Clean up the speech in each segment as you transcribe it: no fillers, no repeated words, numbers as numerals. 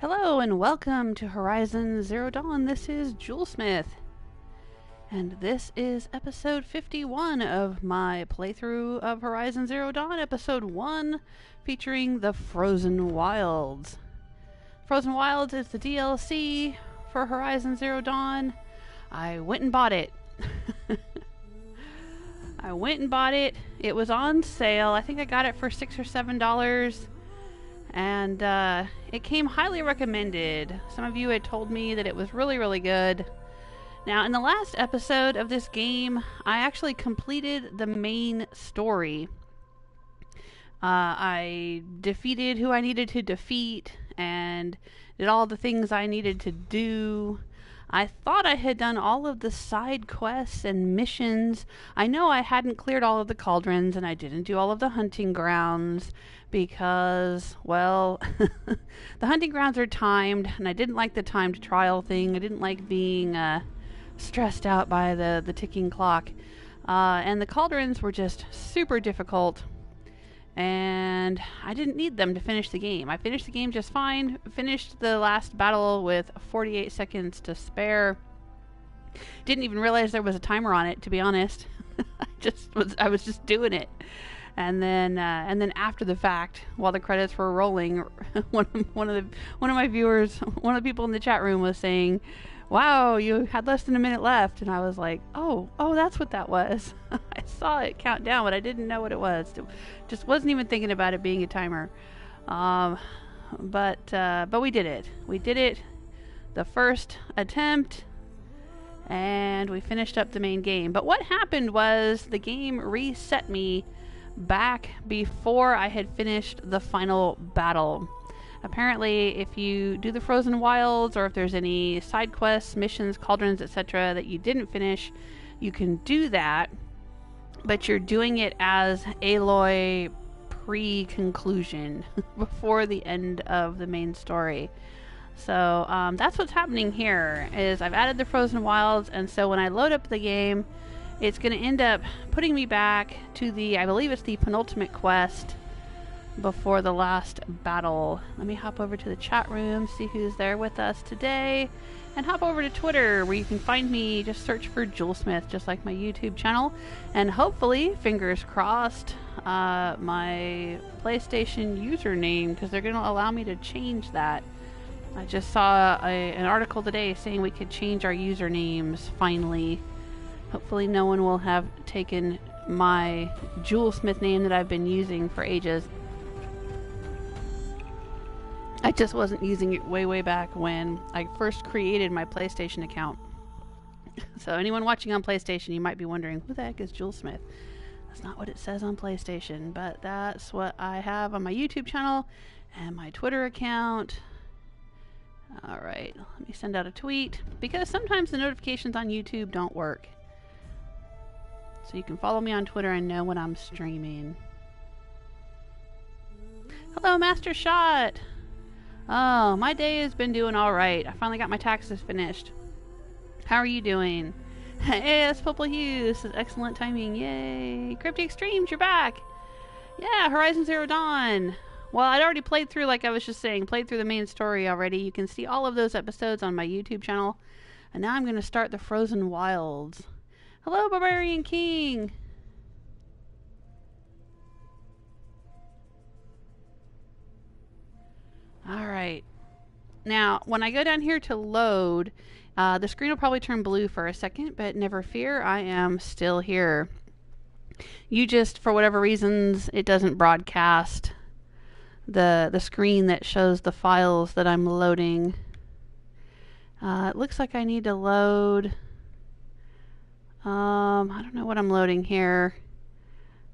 Hello and welcome to Horizon Zero Dawn. This is Jewelsmith, and this is episode 51 of my playthrough of Horizon Zero Dawn, episode 1, featuring the Frozen Wilds. Frozen Wilds is the DLC for Horizon Zero Dawn. I went and bought it. It was on sale. I think I got it for $6 or $7. And it came highly recommended. Some of you had told me that it was really, really good. Now, in the last episode of this game, I actually completed the main story. I defeated who I needed to defeat and did all the things I needed to do. I thought I had done all of the side quests and missions. I know I hadn't cleared all of the cauldrons, and I didn't do all of the hunting grounds because, well, the hunting grounds are timed, and I didn't like the timed trial thing. I didn't like being stressed out by the ticking clock. And the cauldrons were just super difficult, and I didn't need them to finish the game. I finished the game just fine. Finished the last battle with 48 seconds to spare. Didn't even realize there was a timer on it, to be honest. I was just doing it. And then after the fact, while the credits were rolling, one of my viewers, one of the people in the chat room was saying, "Wow, you had less than a minute left." And I was like, oh, that's what that was. I saw it count down, but I didn't know what it was. Just wasn't even thinking about it being a timer. But we did it. We did it the first attempt, and we finished up the main game. But what happened was the game reset me back before I had finished the final battle. Apparently, if you do the Frozen Wilds, or if there's any side quests, missions, cauldrons, etc. that you didn't finish, you can do that, but you're doing it as Aloy pre-conclusion, before the end of the main story. So that's what's happening here, is I've added the Frozen Wilds, and so when I load up the game, it's going to end up putting me back to I believe it's the penultimate quest before the last battle. Let me hop over to the chat room, see who's there with us today, and hop over to Twitter, where you can find me. Just search for Jewelsmith, just like my YouTube channel, and hopefully, fingers crossed, my PlayStation username, because they're going to allow me to change that. I just saw an article today saying we could change our usernames finally. Hopefully no one will have taken my Jewelsmith name that I've been using for ages. I just wasn't using it way back when I first created my PlayStation account. So anyone watching on PlayStation, you might be wondering, who the heck is Jewelsmith? That's not what it says on PlayStation, but that's what I have on my YouTube channel and my Twitter account. Alright, let me send out a tweet, because sometimes the notifications on YouTube don't work. So you can follow me on Twitter and know when I'm streaming. Hello, Master Shot! Oh, my day has been doing alright. I finally got my taxes finished. How are you doing? Hey, it's Purple Hughes. This is excellent timing. Yay! Cryptic Streams, you're back! Yeah, Horizon Zero Dawn! Well, I'd already played through, like I was just saying, played through the main story already. You can see all of those episodes on my YouTube channel. And now I'm going to start the Frozen Wilds. Hello, Barbarian King! Alright. Now, when I go down here to load, the screen will probably turn blue for a second, but never fear, I am still here. You just, for whatever reasons, it doesn't broadcast the screen that shows the files that I'm loading. It looks like I need to load... I don't know what I'm loading here.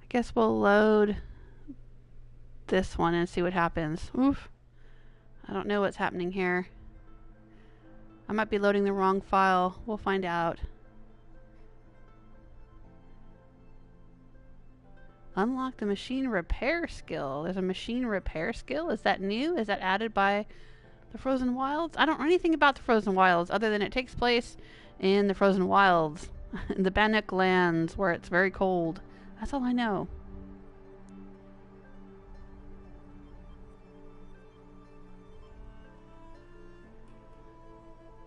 I guess we'll load this one and see what happens. Oof. I don't know what's happening here. I might be loading the wrong file. We'll find out. Unlock the machine repair skill. There's a machine repair skill? Is that new? Is that added by the Frozen Wilds? I don't know anything about the Frozen Wilds other than it takes place in the Frozen Wilds. In the Banuk lands, where it's very cold. That's all I know.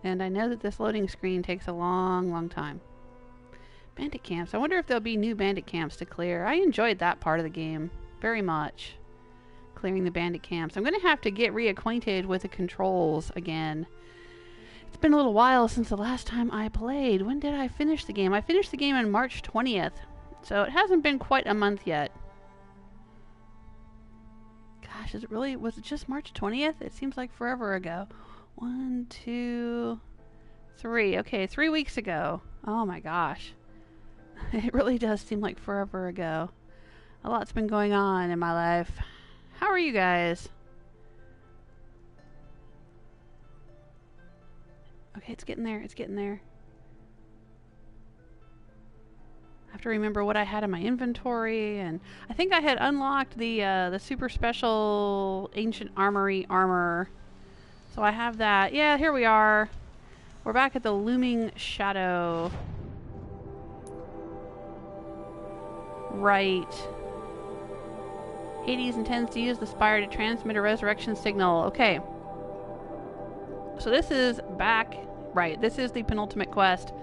And I know that this loading screen takes a long, long time. Bandit camps. I wonder if there'll be new bandit camps to clear. I enjoyed that part of the game very much. Clearing the bandit camps. I'm going to have to get reacquainted with the controls again. It's been a little while since the last time I played. When did I finish the game? I finished the game on March 20th. So it hasn't been quite a month yet. Gosh, is it really? Was it just March 20th? It seems like forever ago. 1, 2, 3. Okay, 3 weeks ago. Oh my gosh. It really does seem like forever ago. A lot's been going on in my life. How are you guys? Okay, it's getting there. It's getting there. I have to remember what I had in my inventory, and I think I had unlocked the super special ancient armory armor. So I have that. Yeah, here we are. We're back at the looming shadow. Right. Hades intends to use the spire to transmit a resurrection signal. Okay. So this is back. Right. This is the penultimate quest.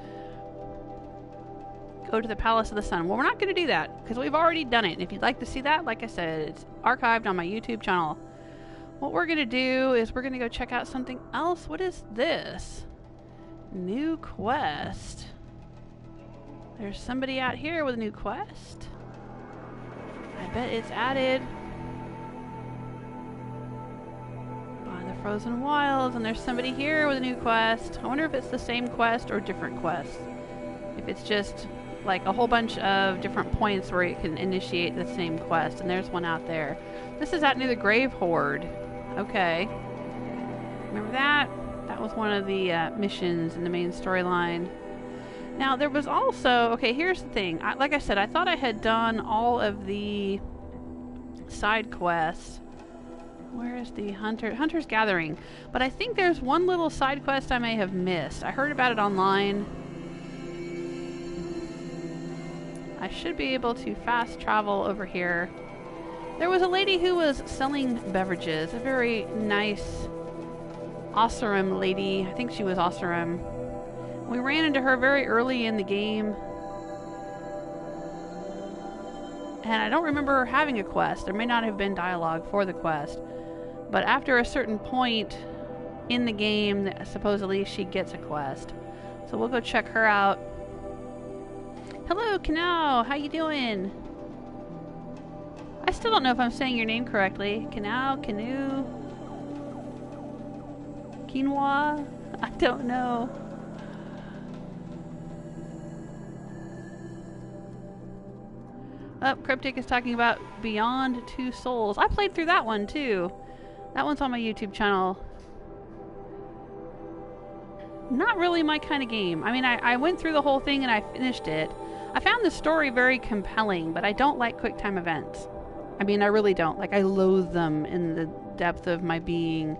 Go to the Palace of the Sun. Well, we're not going to do that because we've already done it. And if you'd like to see that, like I said, it's archived on my YouTube channel. What we're going to do is we're going to go check out something else. What is this? New quest. There's somebody out here with a new quest. I bet it's added by the Frozen Wilds, and there's somebody here with a new quest. I wonder if it's the same quest or different quests. If it's just like a whole bunch of different points where you can initiate the same quest, and there's one out there. This is out near the Grave Horde. Okay. Remember that? That was one of the missions in the main storyline. Now, there was also... Okay, here's the thing. Like I said, I thought I had done all of the side quests. Where is the Hunter's Gathering? But I think there's one little side quest I may have missed. I heard about it online. I should be able to fast travel over here. There was a lady who was selling beverages. A very nice Oseram lady. I think she was Oseram. We ran into her very early in the game. And I don't remember her having a quest. There may not have been dialogue for the quest. But after a certain point in the game, supposedly she gets a quest. So we'll go check her out. Hello, Kanao. How you doing? I still don't know if I'm saying your name correctly. Kanao, Canoe, Quinoa? I don't know. Cryptic is talking about Beyond Two Souls. I played through that one too. That one's on my YouTube channel. Not really my kind of game. I mean, I went through the whole thing and I finished it. I found the story very compelling, but I don't like QuickTime events. I mean, I really don't. Like, I loathe them in the depth of my being.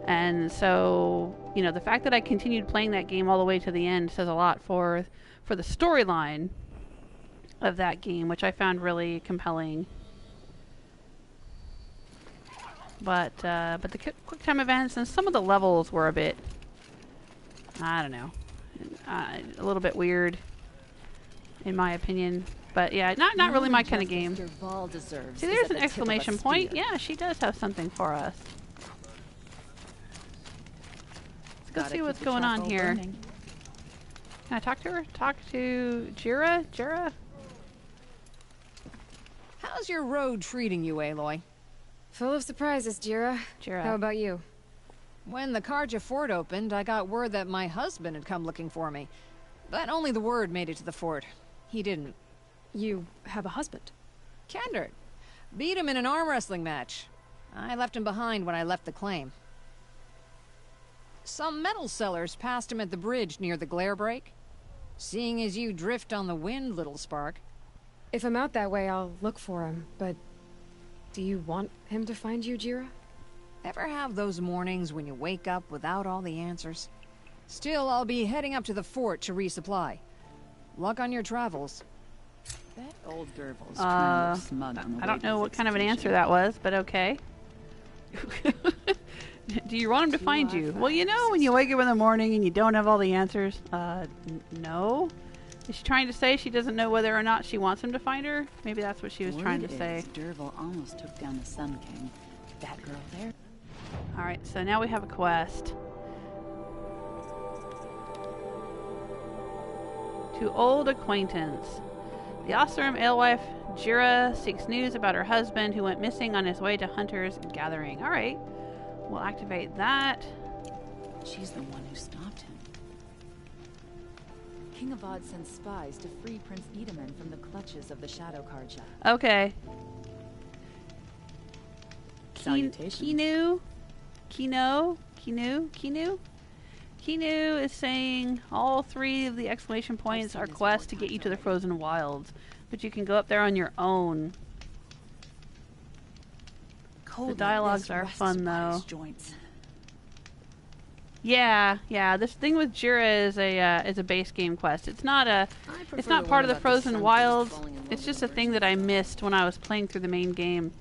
And so, you know, the fact that I continued playing that game all the way to the end says a lot for the storyline of that game, which I found really compelling. But the QuickTime events and some of the levels were a bit, I don't know, a little bit weird, in my opinion. But yeah, not really my kind of game. See, there's an exclamation point. Yeah, she does have something for us. Let's go see what's going on here. Can I talk to her? Talk to Gera? Gera? How's your road treating you, Aloy? Full of surprises, Gera. How about you? When the Karja fort opened, I got word that my husband had come looking for me. But only the word made it to the fort. He didn't. You have a husband? Kendrick. Beat him in an arm wrestling match. I left him behind when I left the claim. Some metal sellers passed him at the bridge near the glare break. Seeing as you drift on the wind, little spark. If I'm out that way, I'll look for him, but... do you want him to find you, Gera? Ever have those mornings when you wake up without all the answers? Still, I'll be heading up to the fort to resupply. Luck on your travels. That old Gerbil's trying to look smug on the I don't know what kind of an answer that was, but okay. Do you want him to find you? Well, you know when you wake up in the morning and you don't have all the answers? No. Is she trying to say she doesn't know whether or not she wants him to find her? Maybe that's what she was trying to say. Derval almost took down the Sun King. That girl there. Alright, so now we have a quest. To old acquaintance. The Oseram alewife Gera seeks news about her husband who went missing on his way to Hunter's Gathering. Alright, we'll activate that. She's the one who stopped him. King Avad sends spies to free Prince Edaman from the clutches of the Shadow Carja. Okay. Salutations. Kinu is saying all 3 of the exclamation points are quests to get you to the Frozen Wilds, but you can go up there on your own. The dialogues are fun though. Yeah. This thing with Gera is a base game quest. It's not part of the Frozen Wilds. It's just a thing that I missed when I was playing through the main game.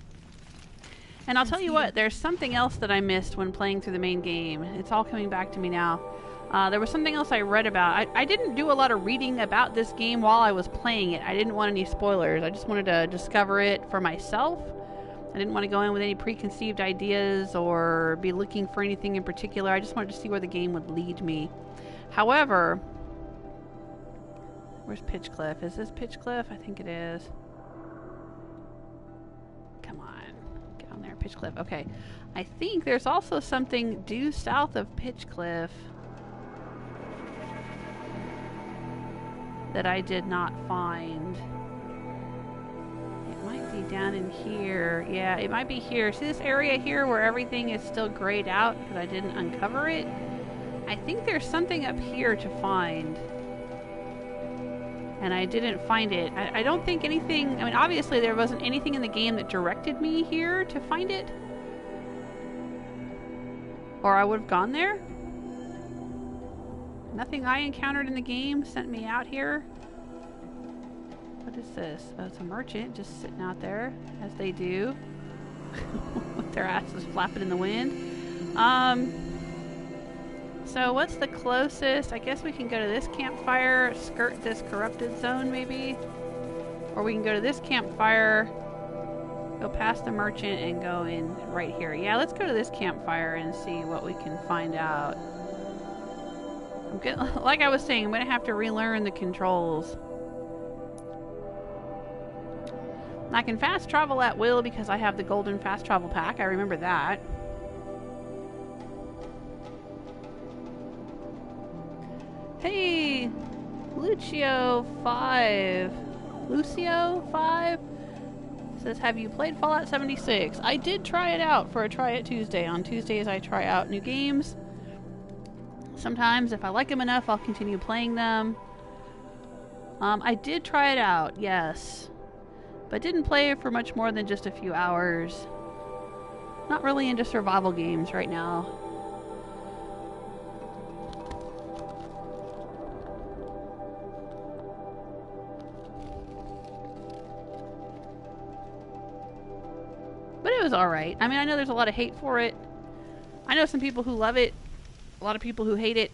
And I'll tell you what, there's something else that I missed when playing through the main game. It's all coming back to me now. There was something else I read about. I didn't do a lot of reading about this game while I was playing it. I didn't want any spoilers. I just wanted to discover it for myself. I didn't want to go in with any preconceived ideas or be looking for anything in particular. I just wanted to see where the game would lead me. However, where's Pitchcliff? Is this Pitchcliff? I think it is. Come on. Get on there, Pitchcliff. Okay. I think there's also something due south of Pitchcliff that I did not find. It might be down in here. Yeah, it might be here. See this area here where everything is still grayed out because I didn't uncover it? I think there's something up here to find. And I didn't find it. I don't think anything... I mean, obviously there wasn't anything in the game that directed me here to find it. Or I would have gone there. Nothing I encountered in the game sent me out here. What is this? Oh, it's a merchant just sitting out there, as they do. With their asses flapping in the wind. So what's the closest? I guess we can go to this campfire, skirt this corrupted zone maybe. Or we can go to this campfire, go past the merchant and go in right here. Yeah, let's go to this campfire and see what we can find out. Like I was saying, I'm going to have to relearn the controls. I can fast travel at will because I have the golden fast travel pack. I remember that. Hey, Lucio 5 says, have you played Fallout 76? I did try it out for a Try It Tuesday. On Tuesdays I try out new games. Sometimes if I like them enough I'll continue playing them. I did try it out, yes. But didn't play it for much more than just a few hours. Not really into survival games right now. But it was alright. I mean, I know there's a lot of hate for it. I know some people who love it. A lot of people who hate it.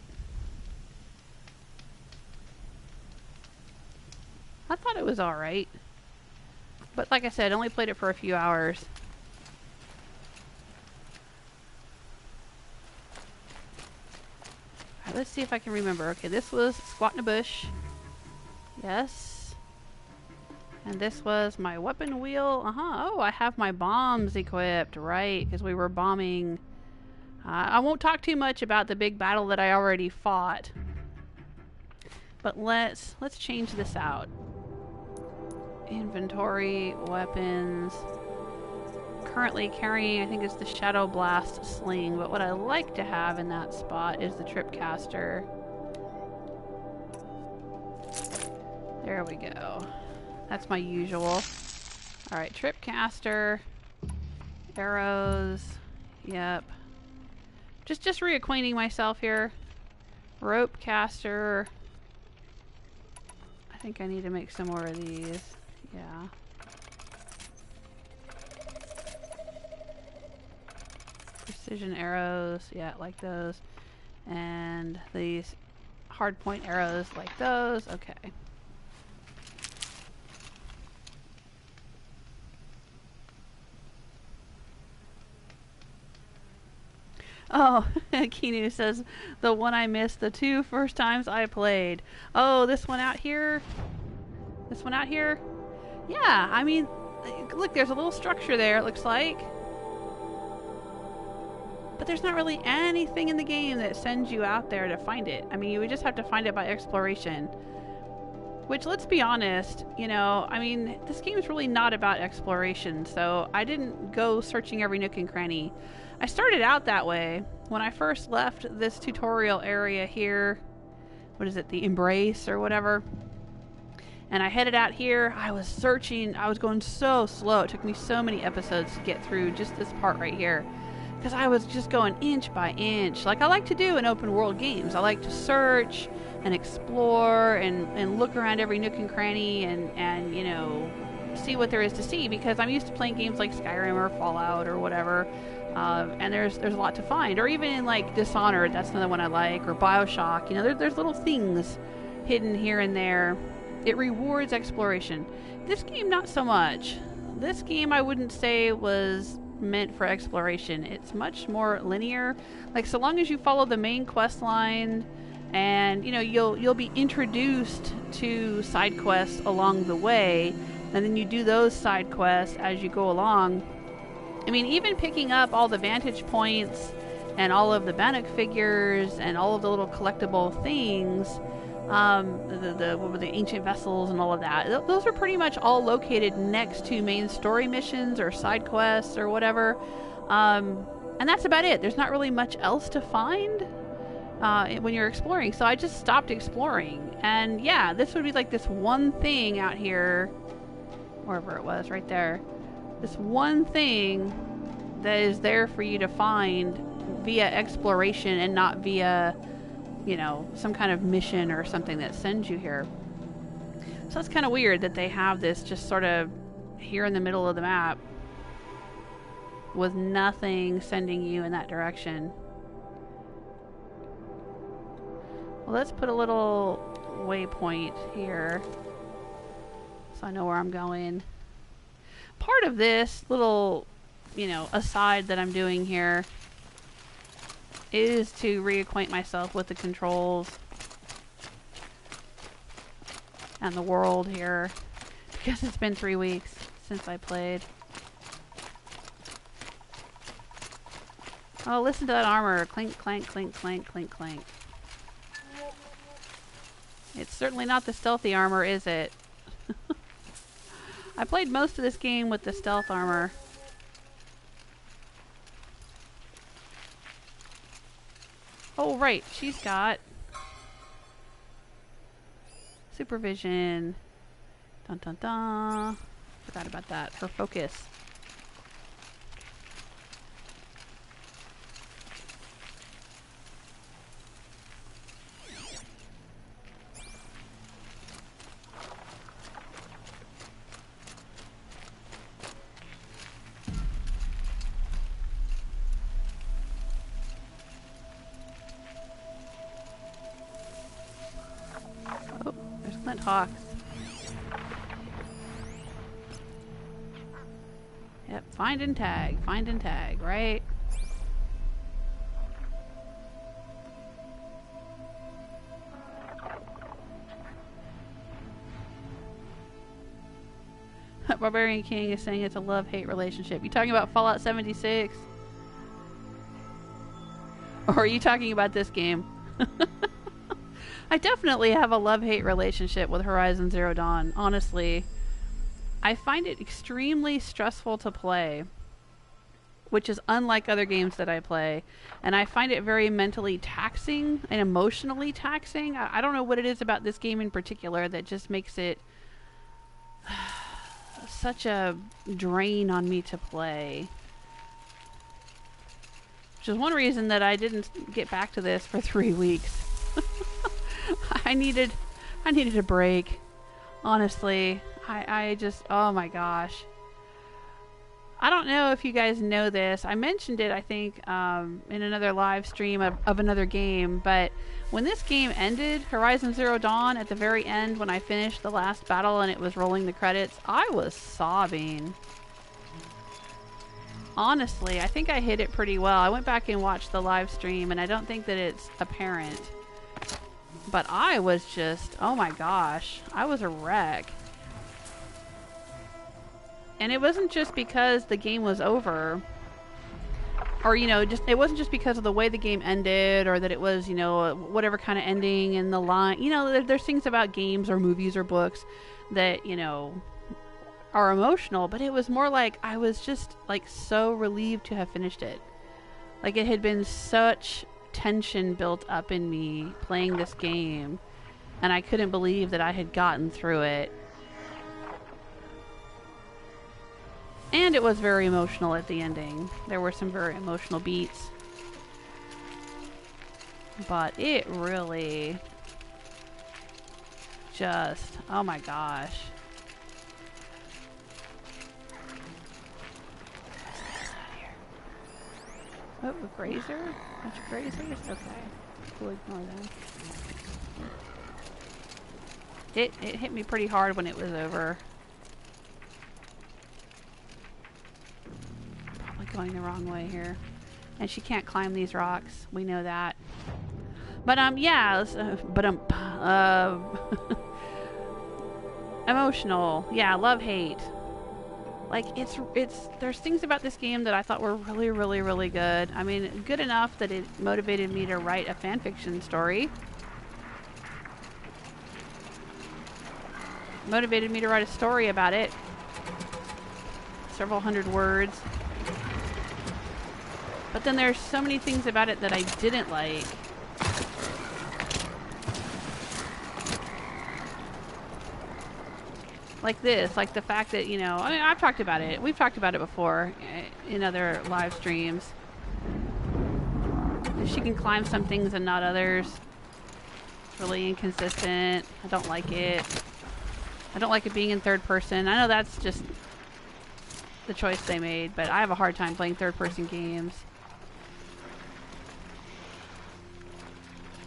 I thought it was alright. But like I said, I only played it for a few hours. Alright, let's see if I can remember. Okay, this was Squat in a Bush. Yes. And this was my weapon wheel. Oh, I have my bombs equipped. Right, because we were bombing. I won't talk too much about the big battle that I already fought. But let's change this out. Inventory, weapons. Currently carrying, I think it's the Shadow Blast sling, but what I like to have in that spot is the Tripcaster. There we go. That's my usual. Alright, Tripcaster. Arrows. Yep. Just reacquainting myself here. Rope caster. I think I need to make some more of these. Yeah. Precision arrows, yeah, like those. And these hard point arrows like those. Okay. Oh, Kinu says, the one I missed the 2 first times I played. Oh, this one out here? This one out here? Yeah, I mean, look, there's a little structure there, it looks like. But there's not really anything in the game that sends you out there to find it. I mean, you would just have to find it by exploration. Which, let's be honest, you know, I mean, this game is really not about exploration, so I didn't go searching every nook and cranny. I started out that way when I first left this tutorial area here. What is it, the Embrace or whatever? And I headed out here. I was searching. I was going so slow. It took me so many episodes to get through just this part right here. Because I was just going inch by inch. Like I like to do in open world games. I like to search and explore and look around every nook and cranny and you know, see what there is to see. Because I'm used to playing games like Skyrim or Fallout or whatever. And there's a lot to find. Or even in like Dishonored, that's another one I like. Or Bioshock. You know, there's little things hidden here and there. It rewards exploration. This game, not so much. This game, I wouldn't say was meant for exploration. It's much more linear. Like, so long as you follow the main quest line, and you know, you'll be introduced to side quests along the way, and then you do those side quests as you go along. I mean, even picking up all the vantage points and all of the Banuk figures and all of the little collectible things, what were the ancient vessels and all of that. Those are pretty much all located next to main story missions or side quests or whatever. And that's about it. There's not really much else to find when you're exploring. So I just stopped exploring. And yeah, this would be like this one thing out here, wherever it was, right there. This one thing that is there for you to find via exploration and not via, you know, some kind of mission or something that sends you here. So it's kind of weird that they have this just sort of here in the middle of the map with nothing sending you in that direction. Well, let's put a little waypoint here so I know where I'm going. Part of this little, you know, aside that I'm doing here is to reacquaint myself with the controls and the world here, because it's been 3 weeks since I played. Oh, listen to that armor. Clink, clank, clink, clank, clink, clank. It's certainly not the stealthy armor, is it? I played most of this game with the stealth armor. Oh, right. She's got supervision. Dun dun dun. Forgot about that. Her focus. Hawks. Yep, find and tag, right? Barbarian King is saying it's a love-hate relationship. You talking about Fallout 76? Or are you talking about this game? I definitely have a love-hate relationship with Horizon Zero Dawn, honestly. I find it extremely stressful to play, which is unlike other games that I play. And I find it very mentally taxing and emotionally taxing. I don't know what it is about this game in particular that just makes it such a drain on me to play. Which is one reason that I didn't get back to this for 3 weeks. I needed a break. Honestly, I just, oh my gosh. I don't know if you guys know this. I mentioned it, I think, in another live stream of another game. But when this game ended, Horizon Zero Dawn, at the very end, when I finished the last battle and it was rolling the credits, I was sobbing. Honestly, I think I hit it pretty well. I went back and watched the live stream, and I don't think that it's apparent. But I was just, oh my gosh, I was a wreck. And it wasn't just because the game was over, or, you know, just, it wasn't just because of the way the game ended, or that it was, you know, whatever kind of ending and the line. You know, there's things about games or movies or books that, you know, are emotional, but it was more like I was just, like, so relieved to have finished it. Like, it had been such tension built up in me playing this game, and I couldn't believe that I had gotten through it. And it was very emotional at the ending. There were some very emotional beats. But it really just, oh my gosh. Oh, a grazer? Bunch of grazers? Okay. We'll ignore them. It hit me pretty hard when it was over. Going the wrong way here, and she can't climb these rocks. We know that. But yeah. Emotional. Yeah, love hate. Like it's. There's things about this game that I thought were really, really, really good. I mean, good enough that it motivated me to write a fanfiction story. Motivated me to write a story about it. Several hundred words. But then there's so many things about it that I didn't like. Like this, like the fact that, you know, I mean, I've talked about it. We've talked about it before in other live streams. She can climb some things and not others. It's really inconsistent. I don't like it. I don't like it being in third person. I know that's just the choice they made, but I have a hard time playing third person games.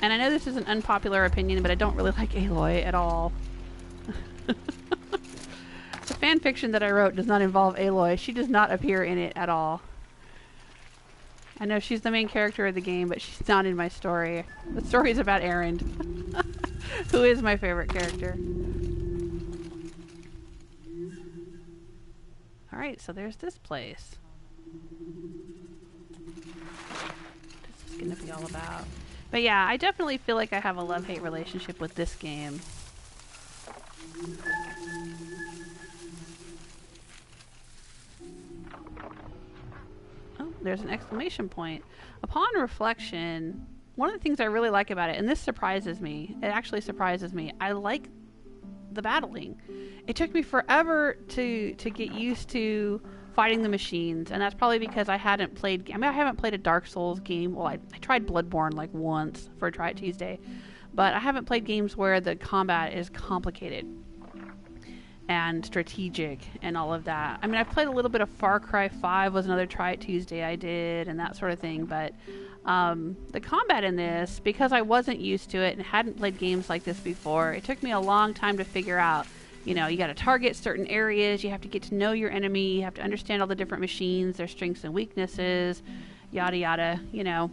And I know this is an unpopular opinion, but I don't really like Aloy at all. The fan fiction that I wrote does not involve Aloy. She does not appear in it at all. I know she's the main character of the game, but she's not in my story. The story is about Erend, who is my favorite character. Alright, so there's this place. This is going to be all about. But yeah, I definitely feel like I have a love-hate relationship with this game. Oh, there's an exclamation point. Upon reflection, one of the things I really like about it, and this surprises me, it actually surprises me, I like the battling. It took me forever to get used to fighting the machines, and that's probably because I hadn't played, I mean, I haven't played a Dark Souls game. Well, I tried Bloodborne like once for a Try It Tuesday, but I haven't played games where the combat is complicated and strategic and all of that. I mean, I've played a little bit of Far Cry 5 was another Try It Tuesday I did, and that sort of thing, but the combat in this, because I wasn't used to it and hadn't played games like this before, it took me a long time to figure out. You know, you got to target certain areas, you have to get to know your enemy, you have to understand all the different machines, their strengths and weaknesses, yada yada, you know.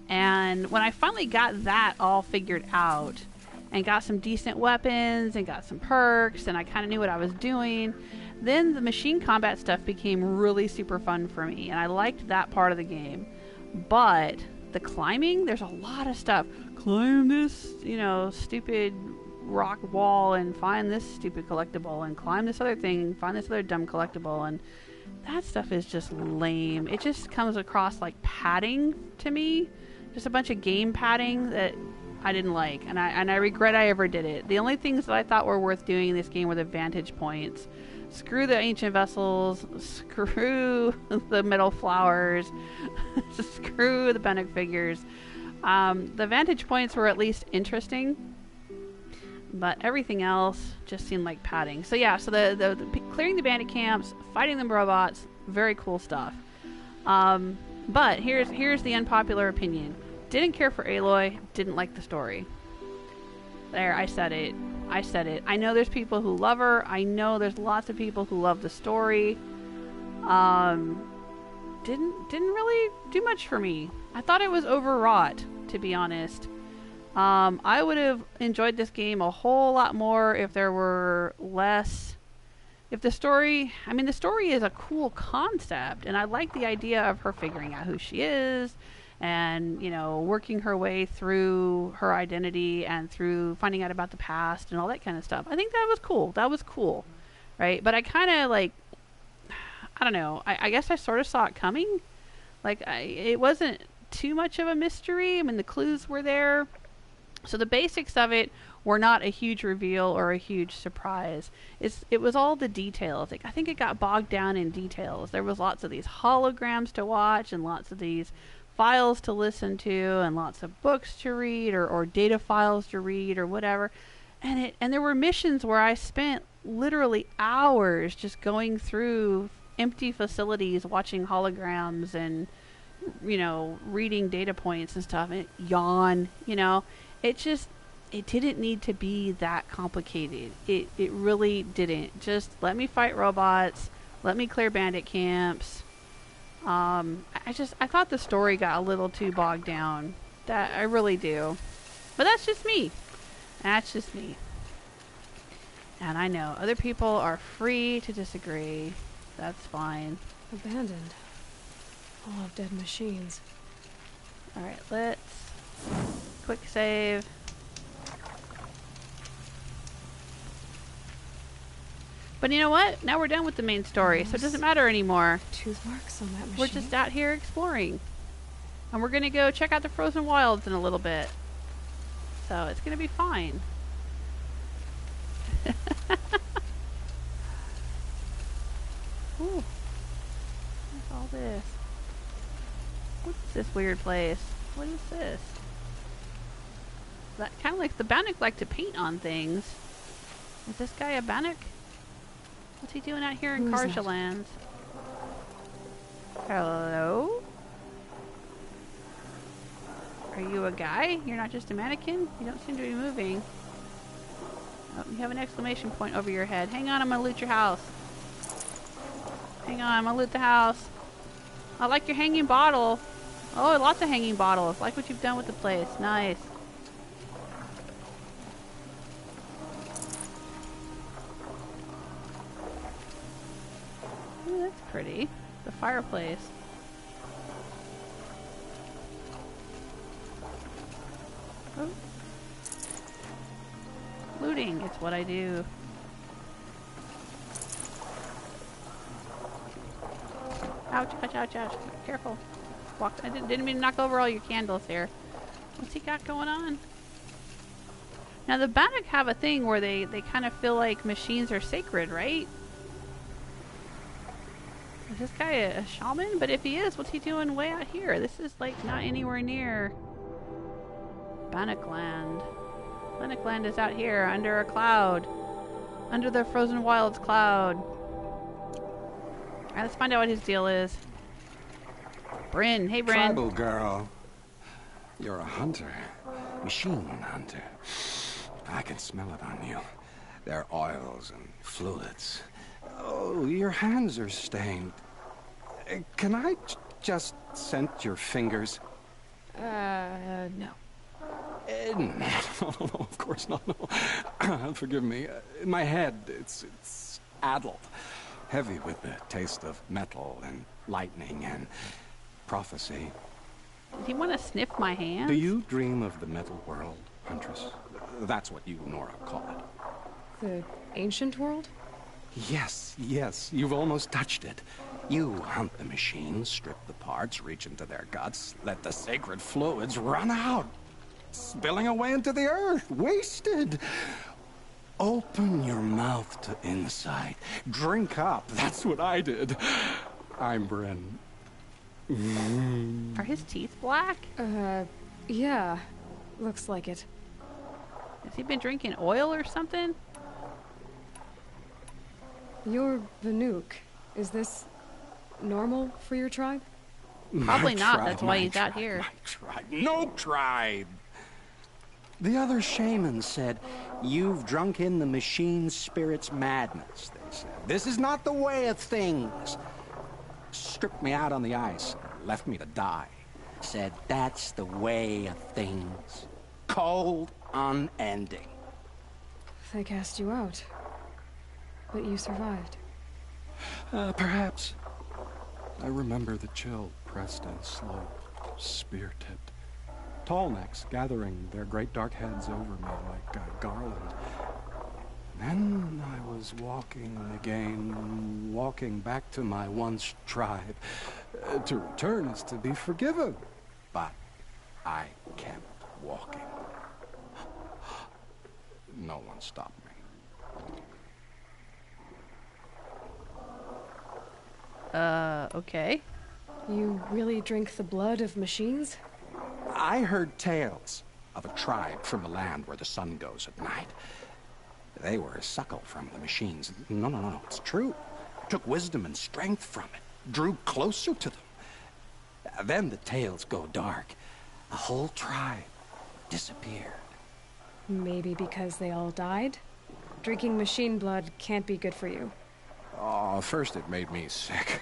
And when I finally got that all figured out and got some decent weapons and got some perks and I kind of knew what I was doing, then the machine combat stuff became really super fun for me, and I liked that part of the game. But the climbing, there's a lot of stuff. Climb this, you know, stupid rock wall and find this stupid collectible and climb this other thing and find this other dumb collectible, and that stuff is just lame. It just comes across like padding to me, just a bunch of game padding that I didn't like, and I regret I ever did it. The only things that I thought were worth doing in this game were the vantage points. Screw the ancient vessels, screw the metal flowers, screw the Banuk figures. The vantage points were at least interesting, but everything else just seemed like padding. So yeah, so the clearing the bandit camps, fighting the robots, very cool stuff. But here's the unpopular opinion. Didn't care for Aloy, didn't like the story. There, I said it. I know there's people who love her. I know there's lots of people who love the story. Didn't really do much for me. I thought it was overwrought, to be honest. I would have enjoyed this game a whole lot more if there were less... If the story... I mean, the story is a cool concept, and I like the idea of her figuring out who she is, and, you know, working her way through her identity and through finding out about the past and all that kind of stuff. I think that was cool. That was cool, right? But I kind of, like... I don't know. I guess I sort of saw it coming. Like, it wasn't too much of a mystery. I mean, the clues were there. So the basics of it were not a huge reveal or a huge surprise. It was all the details. Like, I think it got bogged down in details. There was lots of these holograms to watch and lots of these files to listen to and lots of books to read or data files to read or whatever. And there were missions where I spent literally hours just going through empty facilities watching holograms and, you know, reading data points and stuff, and yawn, you know. It didn't need to be that complicated. It really didn't. Just let me fight robots, let me clear bandit camps. I thought the story got a little too bogged down. That I really do. But that's just me. That's just me. And I know other people are free to disagree. That's fine. Abandoned. Full of dead machines. Alright, let's quick save. But you know what? Now we're done with the main story, so it doesn't matter anymore. Tooth marks on that machine. We're just out here exploring. And we're gonna go check out the frozen wilds in a little bit. So it's gonna be fine. Ooh. What's all this? What's this weird place? What is this? That kind of like the Banuk like to paint on things. Is this guy a Banuk? What's he doing out here in Karja lands? Hello? Are you a guy? You're not just a mannequin? You don't seem to be moving. Oh, you have an exclamation point over your head. Hang on, I'm gonna loot your house. Hang on, I'm gonna loot the house. I like your hanging bottle. Oh, lots of hanging bottles. Like what you've done with the place. Nice. Ooh, that's pretty. The fireplace. Oh. Looting, it's what I do. Ouch, ouch, ouch, ouch. Careful. I didn't mean to knock over all your candles here. What's he got going on? Now the Banuk have a thing where they kind of feel like machines are sacred, right? Is this guy a shaman? But if he is, what's he doing way out here? This is like not anywhere near Banuk land. Banuk land is out here under a cloud. Under the frozen wilds cloud. Alright, let's find out what his deal is. Brin. Hey, Brin. Tribal girl. You're a hunter. Machine hunter. I can smell it on you. There are oils and fluids. Oh, your hands are stained. Can I just scent your fingers? No. No, of course not. No. Forgive me. In my head, it's addled. Heavy with the taste of metal and lightning and prophecy. Does he want to sniff my hand? Do you dream of the metal world, Huntress? That's what you, Nora, call it. The ancient world? Yes, you've almost touched it. You hunt the machines, strip the parts, reach into their guts, let the sacred fluids run out, spilling away into the earth, wasted. Open your mouth to insight. Drink up. That's what I did. I'm Brin. Are his teeth black? Yeah. Looks like it. Has he been drinking oil or something? You're Banuk. Is this normal for your tribe? Probably My not. tribe, That's why my he's out tribe, here. my tribe. No tribe! The other shaman said, "You've drunk in the machine spirit's madness," they said. "This is not the way of things." Stripped me out on the ice, left me to die. Said, "That's the way of things. Cold, unending." They cast you out. But you survived. Perhaps. I remember the chill, pressed and slow, spear-tipped. Tall necks gathering their great dark heads over me like a garland. Then I was walking again, walking back to my once tribe. To return is to be forgiven. But I kept walking. No one stopped me. Okay. You really drink the blood of machines? I heard tales of a tribe from the land where the sun goes at night. They were a suckle from the machines. No, it's true. Took wisdom and strength from it. Drew closer to them. Then the tales go dark. A whole tribe disappeared. Maybe because they all died? Drinking machine blood can't be good for you. Oh, first it made me sick.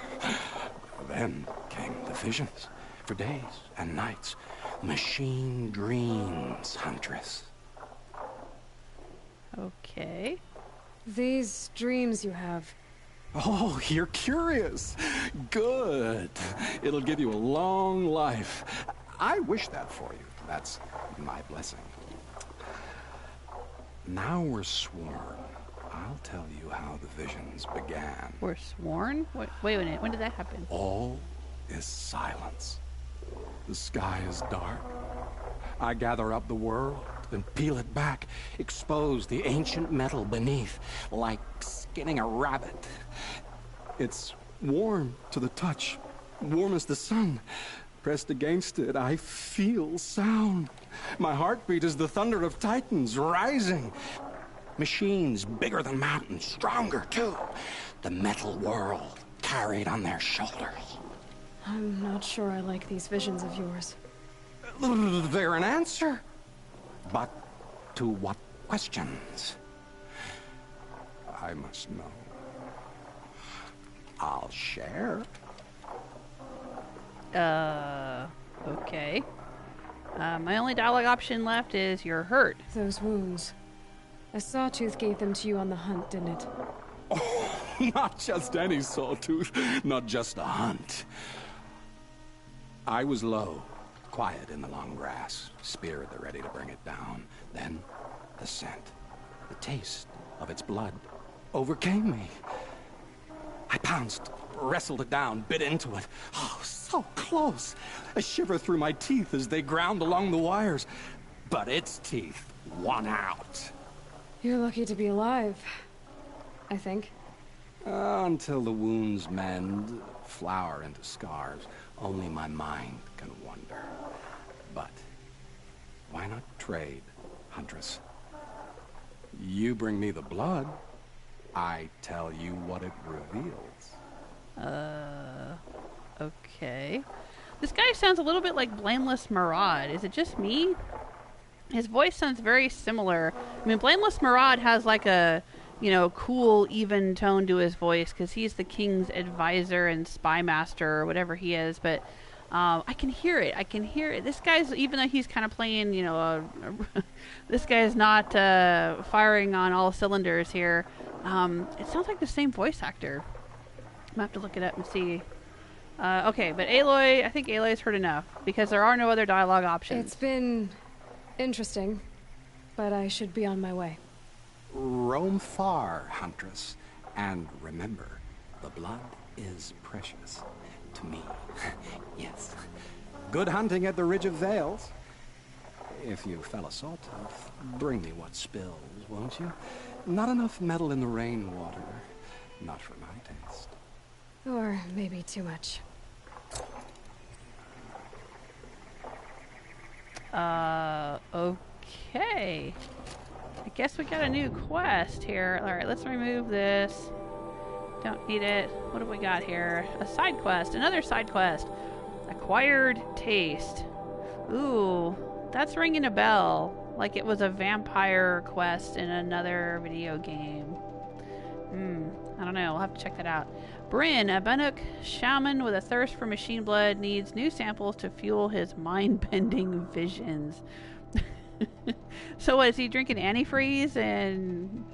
Then came the visions. For days and nights. Machine dreams, Huntress. Okay. These dreams you have, Oh, you're curious. Good. It'll give you a long life. I wish that for you. That's my blessing. Now we're sworn. I'll tell you how the visions began. We're sworn? Wait a minute. When did that happen? All is silence. The sky is dark. I gather up the world and peel it back, expose the ancient metal beneath, like skinning a rabbit. It's warm to the touch, warm as the sun. Pressed against it, I feel sound. My heartbeat is the thunder of titans rising. Machines bigger than mountains, stronger too. The metal world carried on their shoulders. I'm not sure I like these visions of yours. They're an answer. But to what questions? I must know. I'll share. Okay. My only dialogue option left is "you're hurt." Those wounds. A Sawtooth gave them to you on the hunt, didn't it? Oh, not just any Sawtooth, not just a hunt. I was low, quiet in the long grass, spear at the ready to bring it down. Then, the scent, the taste of its blood overcame me. I pounced, wrestled it down, bit into it. Oh, so close. A shiver through my teeth as they ground along the wires. But its teeth won out. You're lucky to be alive, I think. Until the wounds mend, flower into scars, only my mind can wonder. But why not trade, Huntress? You bring me the blood, I tell you what it reveals. Okay. This guy sounds a little bit like Blameless Maraude. Is it just me? His voice sounds very similar. I mean, Blameless Maraude has like a, cool, even tone to his voice because he's the king's advisor and spy master or whatever he is. But I can hear it. This guy's, even though he's kind of playing, this guy's not firing on all cylinders here. It sounds like the same voice actor. I'm gonna have to look it up and see. Okay, but Aloy, I think Aloy's heard enough because there are no other dialogue options. It's been interesting, but I should be on my way. Roam far, Huntress, and remember, the blood is precious to me. Yes. Good hunting at the Ridge of Vales. If you fell a Sawtooth, bring me what spills, won't you? Not enough metal in the rainwater. Not for my taste. Or maybe too much. Okay. I guess we got a new quest here. Alright, let's remove this. don't need it. What have we got here? A side quest. Another side quest. Acquired taste. Ooh, that's ringing a bell. Like it was a vampire quest in another video game. I don't know. We'll have to check that out. Brin, a Banuk shaman with a thirst for machine blood, needs new samples to fuel his mind-bending visions. So what, is he drinking antifreeze and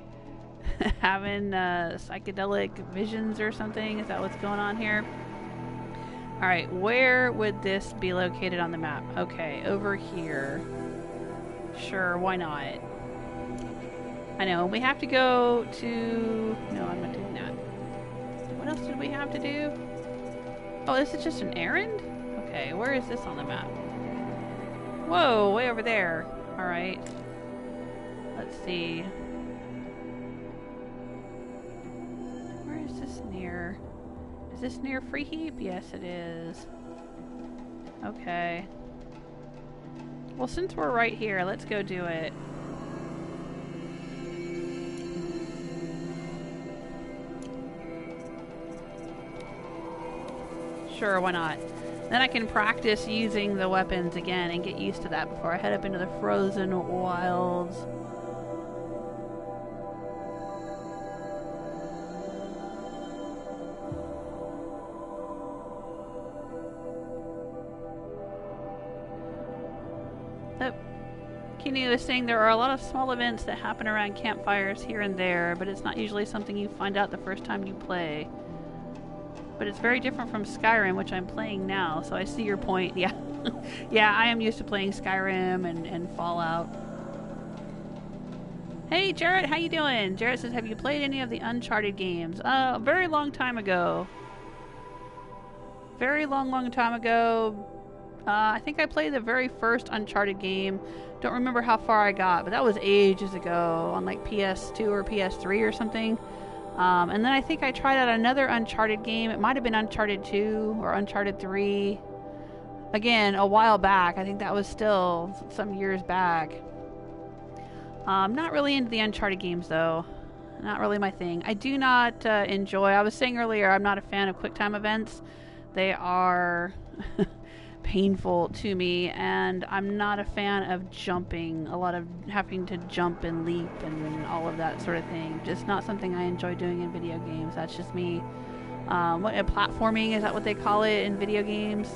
having psychedelic visions or something? Is that what's going on here? Alright, where would this be located on the map? Okay, over here. Sure, why not? I know, we have to go to... No, I'm not doing that. What else did we have to do? Oh, this is just an errand? Okay, where is this on the map? Whoa, way over there. Alright. Let's see. Where is this near? Is this near Free Heap? Yes, it is. Okay. Well, since we're right here, let's go do it. Sure, why not? Then I can practice using the weapons again and get used to that before I head up into the frozen wilds. Kenny was saying there are a lot of small events that happen around campfires here and there, but it's not usually something you find out the first time you play. But it's very different from Skyrim, which I'm playing now, so I see your point. Yeah. Yeah, I am used to playing Skyrim and Fallout. Hey, Jarrett, how you doing? Jarrett says, have you played any of the Uncharted games? A very long time ago. Very long time ago. I think I played the very first Uncharted game. Don't remember how far I got, but that was ages ago on like PS2 or PS3 or something. And then I think I tried out another Uncharted game. It might have been Uncharted 2 or Uncharted 3. Again, a while back. I think that was still some years back. Not really into the Uncharted games though. Not really my thing. I do not enjoy... I was saying earlier, I'm not a fan of QuickTime events. They are... painful to me, and I'm not a fan of jumping, a lot of having to jump and leap and all of that sort of thing. Just not something I enjoy doing in video games. That's just me. What platforming, is that what they call it in video games?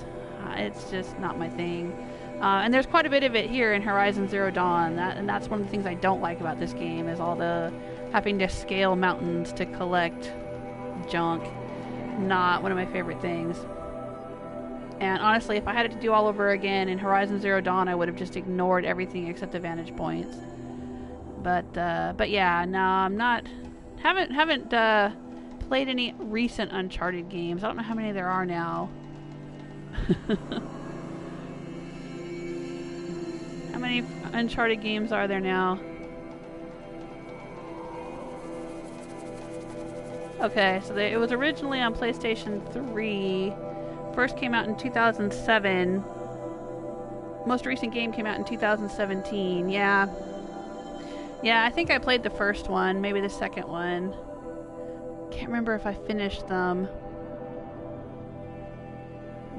It's just not my thing. And there's quite a bit of it here in Horizon Zero Dawn, and that's one of the things I don't like about this game, is all the having to scale mountains to collect junk. Not one of my favorite things. And honestly, if I had it to do all over again in Horizon Zero Dawn, I would have just ignored everything except the vantage points. But yeah, no, I'm not... Haven't played any recent Uncharted games. I don't know how many there are now. How many Uncharted games are there now? Okay, so it was originally on PlayStation 3... First came out in 2007. Most recent game came out in 2017. Yeah, I think I played the first one, maybe the second one. Can't remember if I finished them.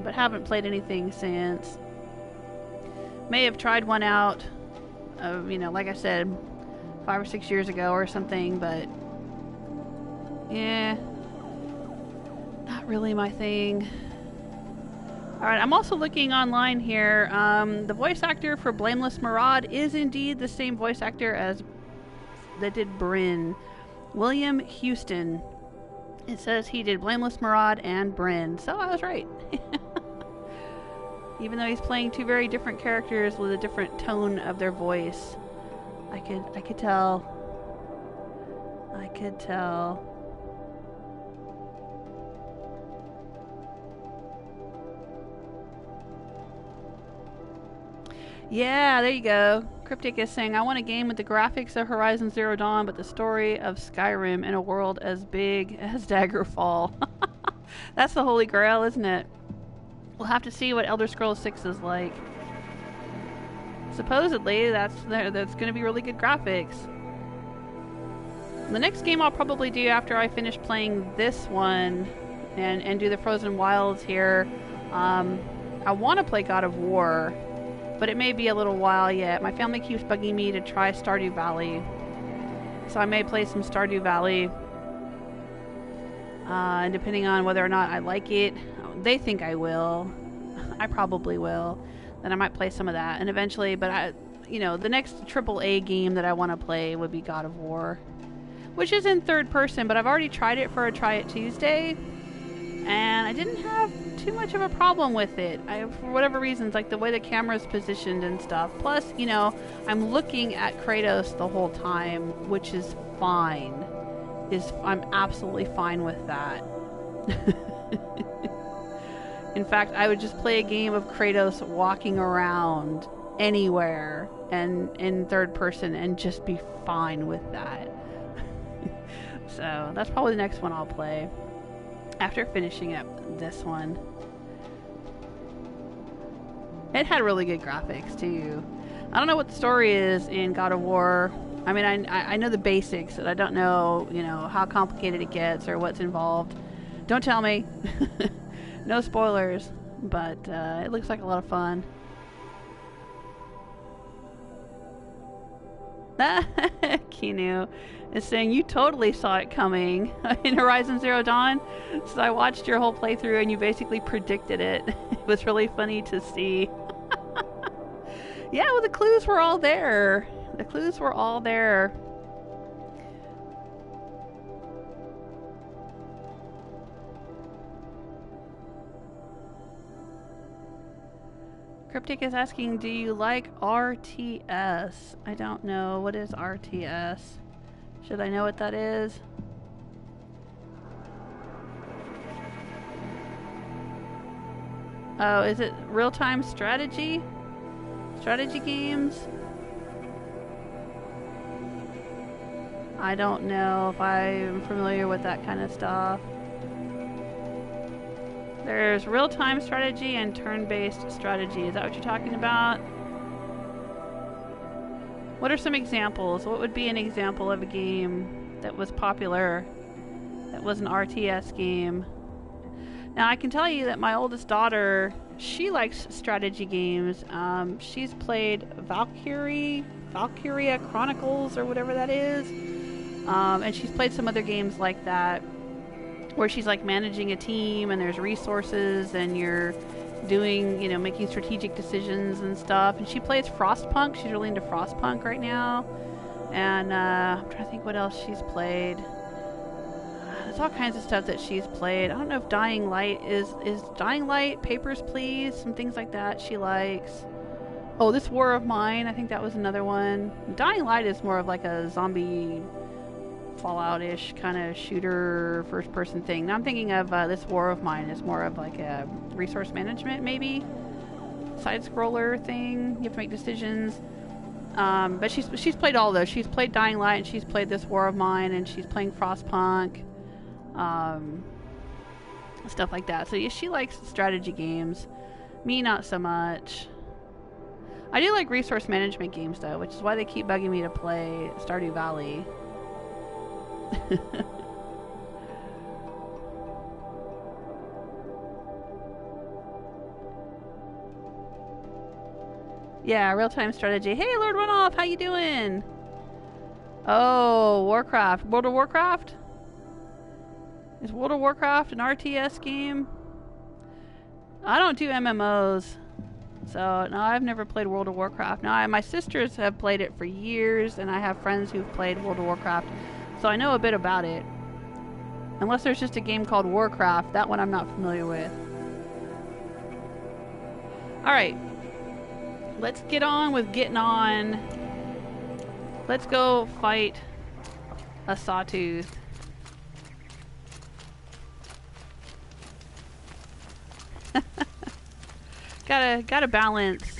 But haven't played anything since. May have tried one out, you know, like I said, 5 or 6 years ago or something, but... yeah, not really my thing. Alright, I'm also looking online here. The voice actor for Blameless Maraude is indeed the same voice actor as that did Brin. William Houston. It says he did Blameless Maraude and Brin, so I was right. Even though he's playing two very different characters with a different tone of their voice. I could tell. I could tell. Yeah, there you go. Cryptic is saying, I want a game with the graphics of Horizon Zero Dawn, but the story of Skyrim in a world as big as Daggerfall. That's the holy grail, isn't it? We'll have to see what Elder Scrolls 6 is like. Supposedly, that's going to be really good graphics. The next game I'll probably do after I finish playing this one and do the Frozen Wilds here, I want to play God of War, but it may be a little while yet. My family keeps bugging me to try Stardew Valley, so I may play some Stardew Valley, and depending on whether or not I like it, they think I will. I probably will. Then I might play some of that, and eventually, but you know, the next AAA game that I want to play would be God of War, which is in third person, but I've already tried it for a Try It Tuesday, and I didn't have too much of a problem with it. For whatever reasons, like the way the camera's positioned and stuff. Plus, you know, I'm looking at Kratos the whole time, which is fine. I'm absolutely fine with that. In fact, I would just play a game of Kratos walking around anywhere and in third person and just be fine with that. So that's probably the next one I'll play after finishing up this one. It had really good graphics too. I don't know what the story is in God of War. I mean, I know the basics, but I don't know, you know, how complicated it gets or what's involved. Don't tell me. No spoilers, but it looks like a lot of fun. Kinu is saying you totally saw it coming in Horizon Zero Dawn. So I watched your whole playthrough and you basically predicted it. It was really funny to see. Yeah, well, the clues were all there. The clues were all there. Cryptic is asking, do you like RTS? I don't know. What is RTS? Should I know what that is? Oh, is it real-time strategy? Strategy games? I don't know if I'm familiar with that kind of stuff. There's real-time strategy and turn-based strategy. Is that what you're talking about? What are some examples? What would be an example of a game that was popular, that was an RTS game? Now, I can tell you that my oldest daughter, she likes strategy games. She's played Valkyria Chronicles or whatever that is. And she's played some other games like that, where she's like managing a team and there's resources and you're doing, you know, making strategic decisions and stuff. And she plays Frostpunk. She's really into Frostpunk right now. And I'm trying to think what else she's played. There's all kinds of stuff that she's played. I don't know if Dying Light is Dying Light, Papers, Please, some things like that she likes. Oh, this War of Mine, I think that was another one. Dying Light is more of like a zombie Fallout-ish kind of shooter first-person thing. Now I'm thinking of this War of Mine is more of like a resource management, maybe side-scroller thing. You have to make decisions. But she's played all those. She's played Dying Light and she's played this War of Mine and she's playing Frostpunk, stuff like that. So yeah, she likes strategy games. Me, not so much. I do like resource management games though, which is why they keep bugging me to play Stardew Valley. Yeah, real-time strategy. Hey, Lord Runoff, how you doing? Oh, Warcraft. World of Warcraft? Is World of Warcraft an RTS game? I don't do MMOs. So, no, I've never played World of Warcraft. Now, my sisters have played it for years, and I have friends who've played World of Warcraft. So I know a bit about it. Unless there's just a game called Warcraft. That one I'm not familiar with. Alright. Let's get on with getting on. Let's go fight a Sawtooth. Gotta balance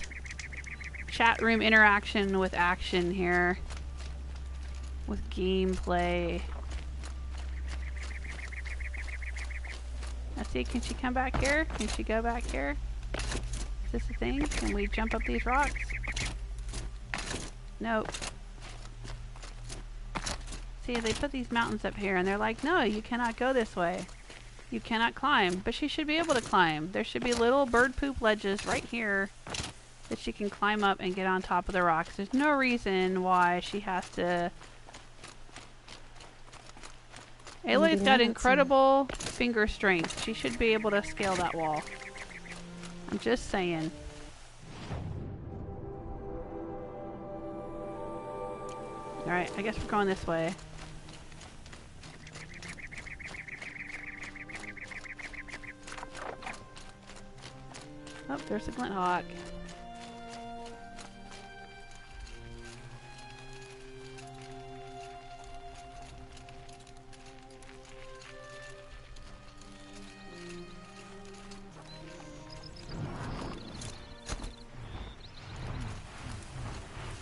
chat room interaction with action here. With gameplay. Let's see, can she come back here? Can she go back here? Is this a thing? Can we jump up these rocks? Nope. See, they put these mountains up here, and they're like, no, you cannot go this way. You cannot climb. But she should be able to climb. There should be little bird poop ledges right here that she can climb up and get on top of the rocks. There's no reason why she has to... Aloy's got incredible finger strength. She should be able to scale that wall. I'm just saying. Alright, I guess we're going this way. Oh, there's a glint hawk.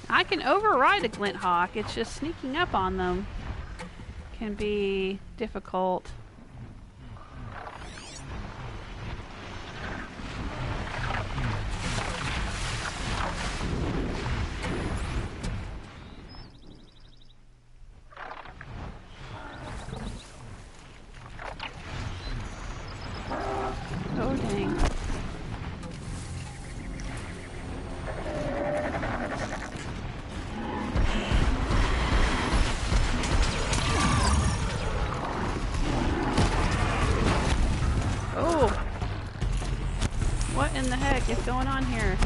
I can override a glint hawk. It's just sneaking up on them can be difficult. Oh, dang. Oh! What in the heck is going on here?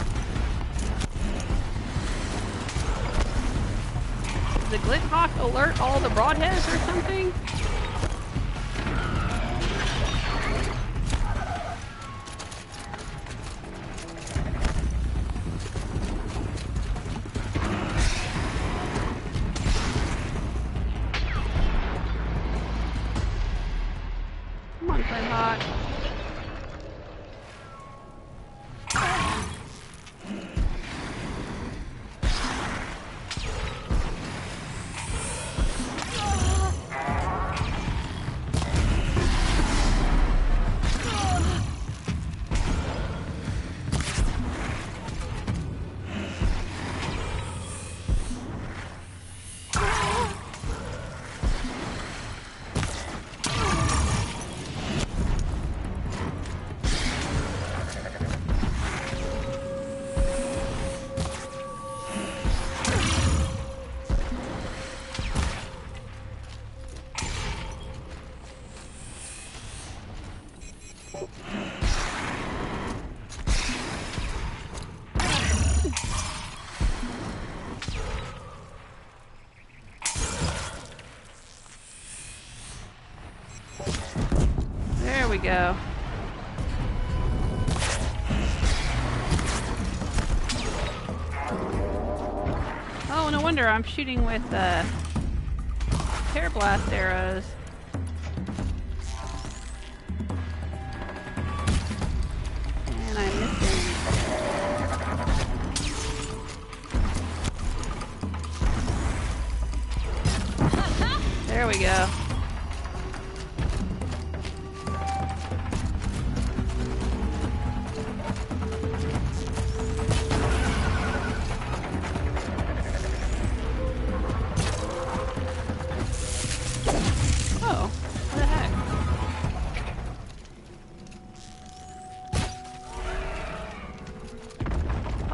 Did the glint hawk alert all the broadheads or something? Come on, glint hawk. There we go. Oh, no wonder I'm shooting with tear blast arrows. And I'm missing. There we go.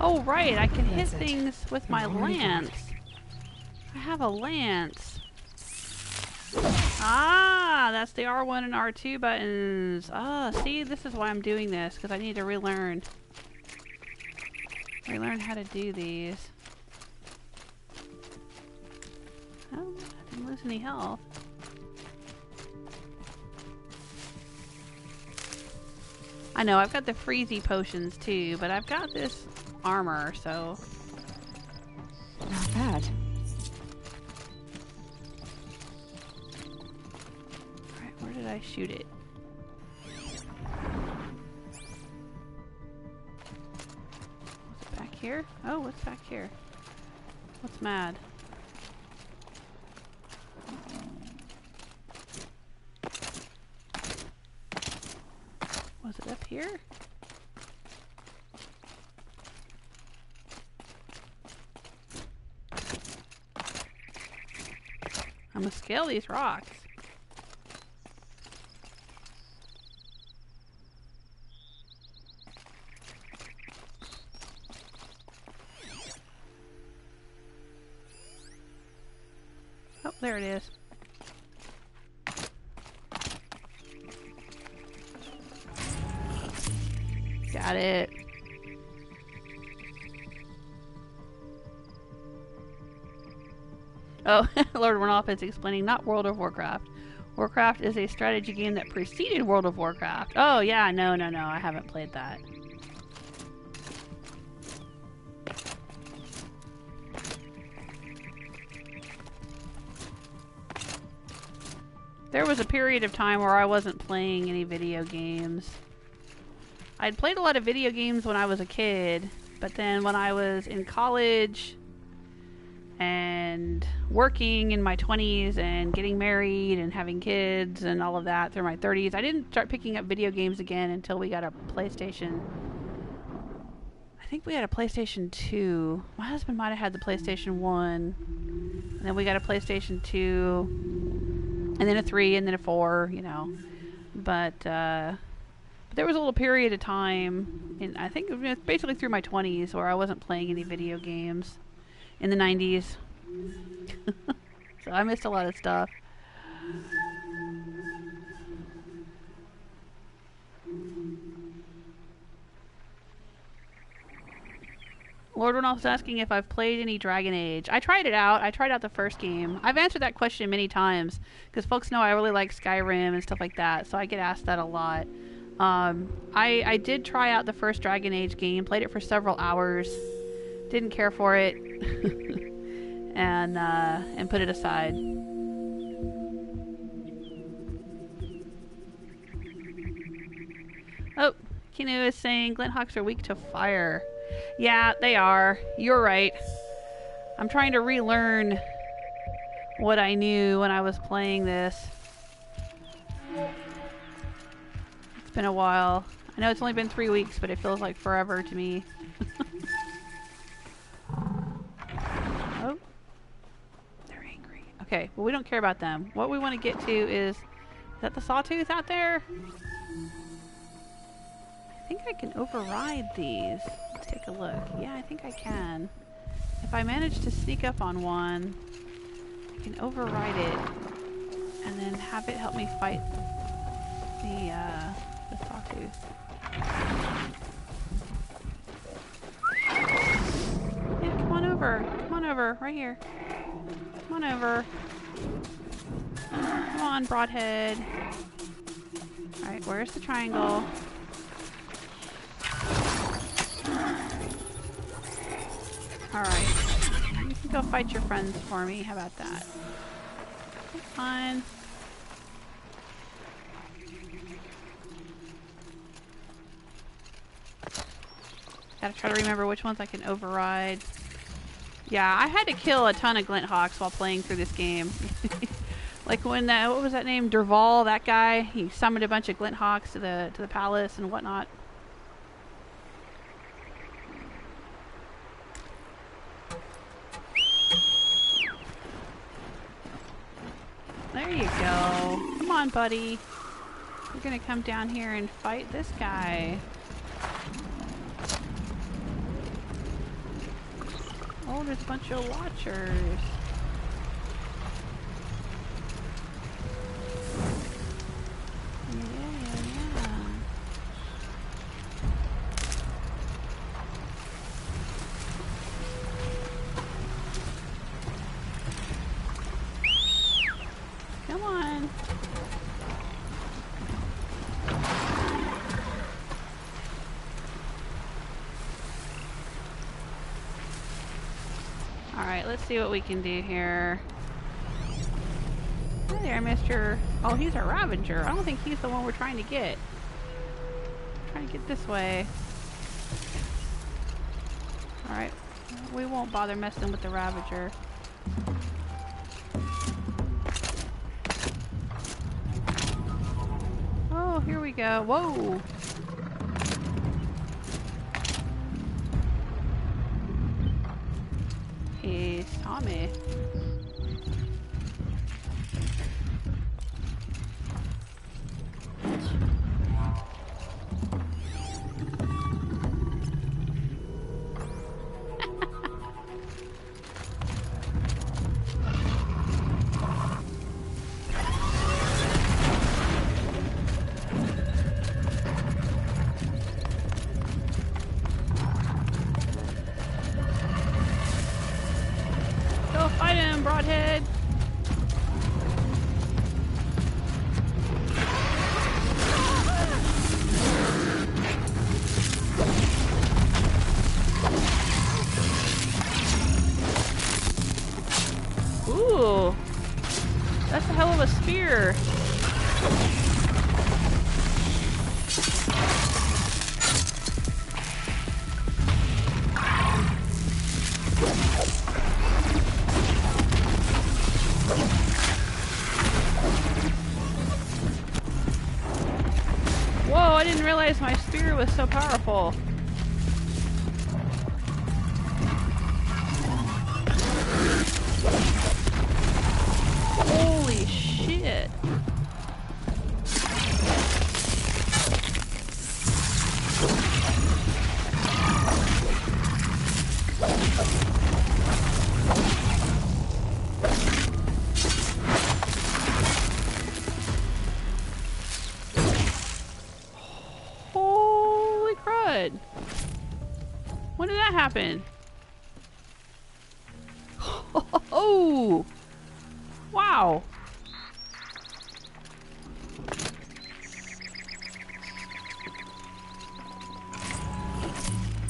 Oh, right, I can hit things with my lance. I have a lance. Ah, that's the R1 and R2 buttons. Ah, see, this is why I'm doing this, because I need to relearn how to do these. Oh, I didn't lose any health. I know, I've got the freezy potions too, but I've got this armor, so... Not bad. Alright, where did I shoot it? Was it back here? Oh, what's back here? What's mad? Was it up here? I'm gonna scale these rocks. Oh, there it is. Got it. Oh, Lord Warnoff is explaining, not World of Warcraft. Warcraft is a strategy game that preceded World of Warcraft. Oh, yeah, no, I haven't played that. There was a period of time where I wasn't playing any video games. I'd played a lot of video games when I was a kid, but then when I was in college and working in my 20s and getting married and having kids and all of that through my 30s, I didn't start picking up video games again until we got a PlayStation. I think we had a PlayStation 2. My husband might have had the PlayStation 1. And then we got a PlayStation 2. And then a 3 and then a 4, you know. But there was a little period of time, and I think it was basically through my 20s, where I wasn't playing any video games in the 90s. So I missed a lot of stuff. Lord Ronald's asking if I've played any Dragon Age. I tried it out. I tried out the first game. I've answered that question many times because folks know I really like Skyrim and stuff like that, so I get asked that a lot. I did try out the first Dragon Age game, played it for several hours, didn't care for it, and put it aside. Oh, Kinu is saying Glinthawks are weak to fire. Yeah, they are. You're right. I'm trying to relearn what I knew when I was playing this. It's been a while. I know it's only been 3 weeks, but it feels like forever to me. Oh. They're angry. Okay, well, we don't care about them. What we want to get to is that the Sawtooth out there? I think I can override these. Let's take a look. Yeah, I think I can. If I manage to sneak up on one, I can override it and then have it help me fight the Sawtooth. Yeah, come on over. Come on over. Right here. Come on over. Come on, broadhead. Alright, where's the triangle? Alright. You can go fight your friends for me. How about that? Come on. Gotta try to remember which ones I can override. Yeah, I had to kill a ton of Glinthawks while playing through this game. Like when what was that name? Derval, that guy. He summoned a bunch of Glinthawks to the palace and whatnot. There you go. Come on, buddy. We're gonna come down here and fight this guy. Oh, there's a bunch of watchers. Yeah. Come on. Alright, let's see what we can do here. Hi there, Mr. Oh, he's a Ravager. I don't think he's the one we're trying to get. We're trying to get this way. Alright, we won't bother messing with the Ravager. Oh, here we go. Whoa! He saw me. broadhead. Ooh, that's a hell of a spear. Whoa, I didn't realize my spear was so powerful. Holy shit. Holy crud. When did that happen? Oh! Wow.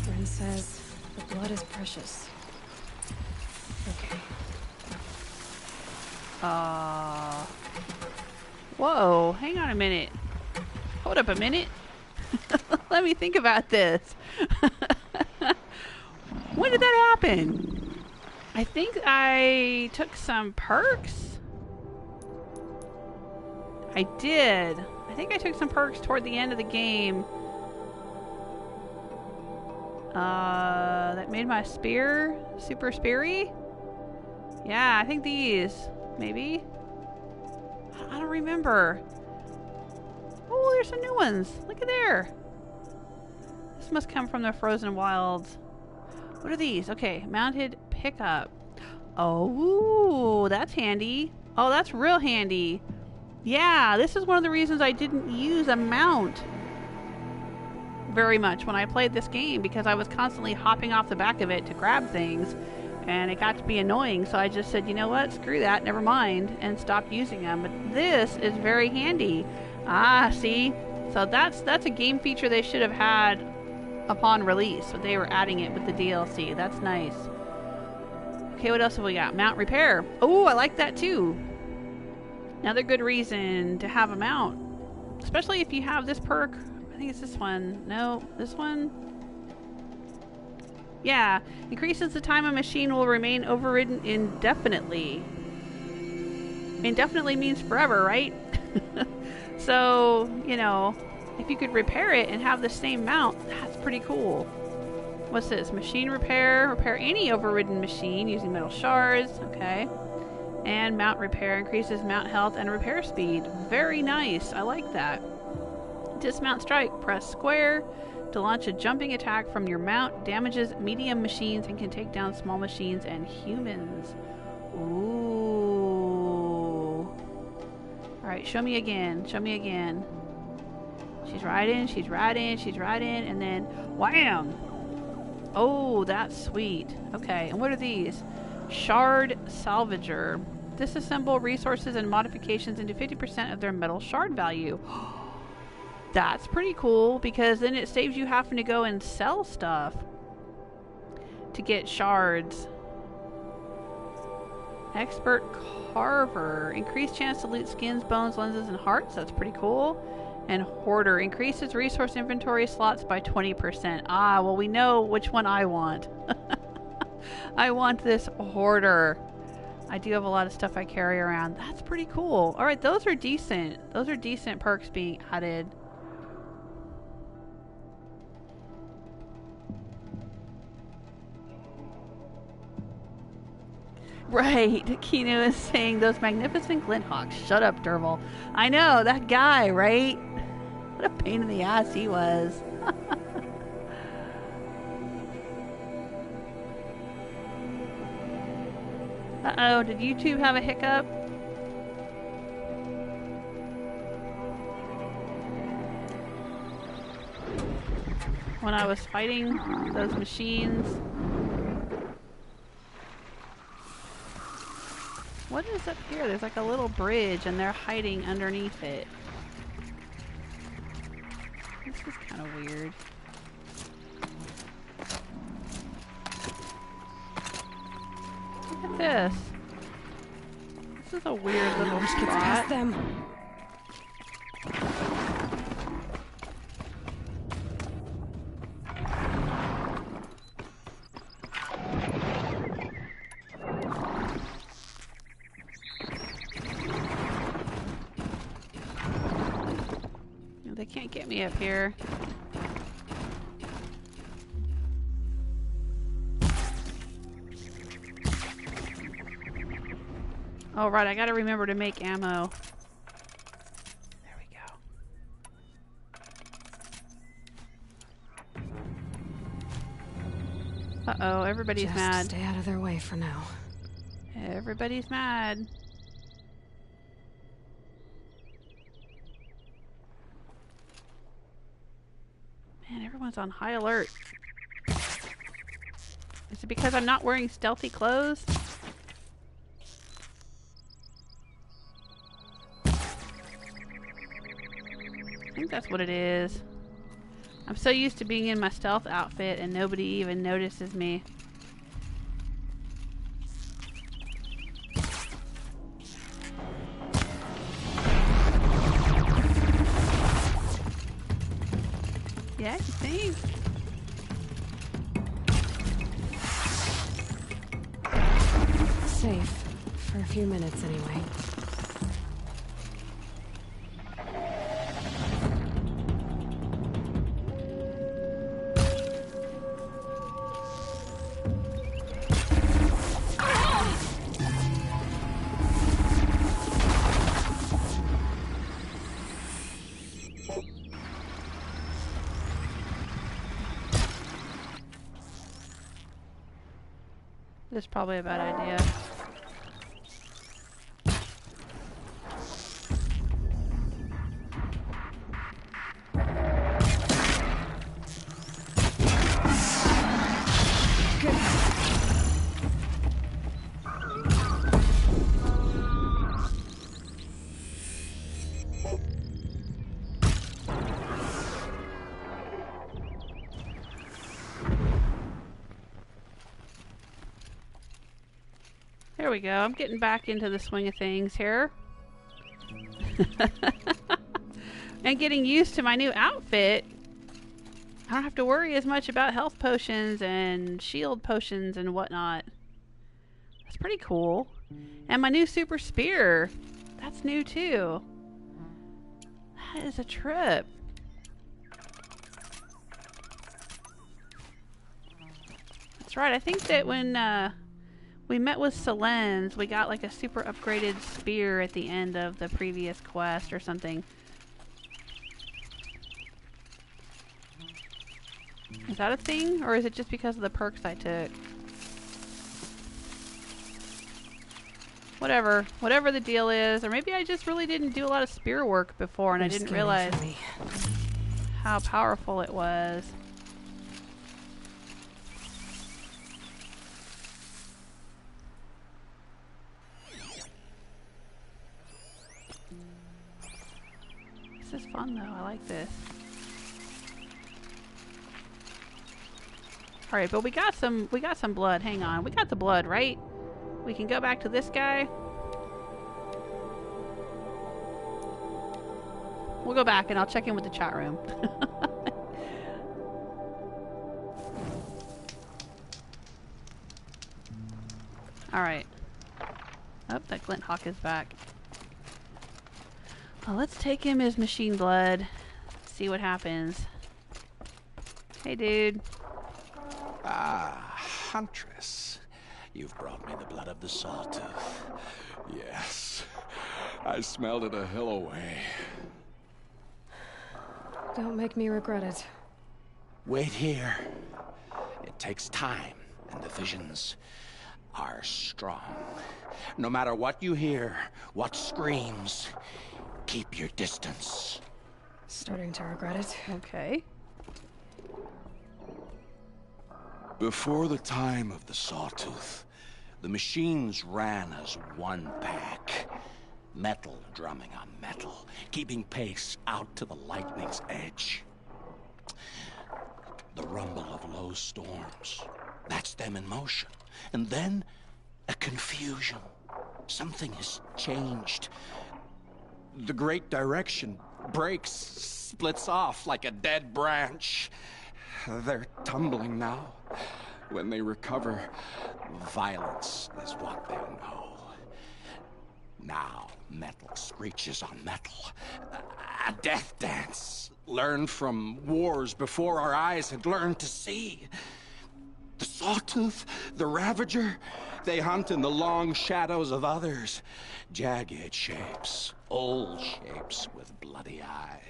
Brin says the blood is precious. Okay. Whoa, hang on a minute. Hold up a minute. Let me think about this. When did that happen? I think I took some perks. I did. I think I took some perks toward the end of the game. That made my spear super speary. Yeah, I think these. Maybe? I don't remember. Oh, there's some new ones. Look at there. This must come from the frozen wilds. What are these? Okay, mounted pickup. Oh, that's handy. Oh, that's real handy. Yeah, this is one of the reasons I didn't use a mount very much when I played this game, because I was constantly hopping off the back of it to grab things, and it got to be annoying, so I just said, you know what, screw that, never mind, and stopped using them. But this is very handy. Ah, see? So that's a game feature they should have had upon release, but they were adding it with the DLC. That's nice. Okay, what else have we got? Mount repair. Oh, I like that too. Another good reason to have a mount, especially if you have this perk. I think it's this one. No, this one. Yeah, increases the time a machine will remain overridden indefinitely. Indefinitely means forever, right? So, you know, if you could repair it and have the same mount, that's pretty cool. What's this? Machine repair. Repair any overridden machine using metal shards. Okay. And mount repair increases mount health and repair speed. Very nice. I like that. Dismount strike. Press square to launch a jumping attack from your mount. Damages medium machines and can take down small machines and humans. Ooh. Alright, show me again. Show me again. She's riding, she's riding, she's riding, and then wham! Oh, that's sweet. Okay, and what are these? Shard Salvager. Disassemble resources and modifications into 50% of their metal shard value. That's pretty cool, because then it saves you having to go and sell stuff to get shards. Expert Carver. Increased chance to loot skins, bones, lenses, and hearts. That's pretty cool. And Hoarder. Increases resource inventory slots by 20%. Ah, well, we know which one I want. I want this Hoarder. I do have a lot of stuff I carry around. That's pretty cool. Alright, those are decent. Those are decent perks being added. Right, Kino is saying those magnificent Glinthawks. Shut up, Derval. I know, that guy, right? What a pain in the ass he was. Uh-oh, did YouTube have a hiccup? When I was fighting those machines. is up here? There's like a little bridge and they're hiding underneath it. This is kind of weird. Look at this. This is a weird little spot. Gets past them. They can't get me up here. Oh, right, I gotta remember to make ammo. There we go. Uh-oh, everybody's Just mad. stay out of their way for now. Everybody's mad. Man, everyone's on high alert. Is it because I'm not wearing stealthy clothes? I think that's what it is. I'm so used to being in my stealth outfit and nobody even notices me. Yeah, you think? Safe. For a few minutes, anyway. This is probably a bad idea. There we go. I'm getting back into the swing of things here. And getting used to my new outfit. I don't have to worry as much about health potions and shield potions and whatnot. That's pretty cool. And my new super spear. That's new too. That is a trip. That's right. I think that when we met with Sylens, we got like a super upgraded spear at the end of the previous quest or something. Is that a thing? Or is it just because of the perks I took? Whatever. Whatever the deal is. Or maybe I just really didn't do a lot of spear work before and I didn't realize how powerful it was. This is fun though. I like this. All right, but we got some blood. Hang on. We got the blood, right? We can go back to this guy. We'll go back and I'll check in with the chat room. All right. Oh, that Glint Hawk is back. Well, let's take him as machine blood. See what happens. Hey, dude. Ah, Huntress. You've brought me the blood of the Sawtooth. Yes. I smelled it a hill away. Don't make me regret it. Wait here. It takes time, and the visions are strong. No matter what you hear, what screams, keep your distance. Starting to regret it. Okay. Before the time of the Sawtooth, The machines ran as one pack. Metal drumming on metal, keeping pace out to the lightning's edge. The rumble of low storms. That's them in motion. And then, a confusion. Something has changed. The great direction breaks, splits off like a dead branch. They're tumbling now. When they recover, violence is what they know. Now, metal screeches on metal. A death dance, learned from wars before our eyes had learned to see. The Sawtooth, the Ravager, they hunt in the long shadows of others. Jagged shapes, old shapes with bloody eyes.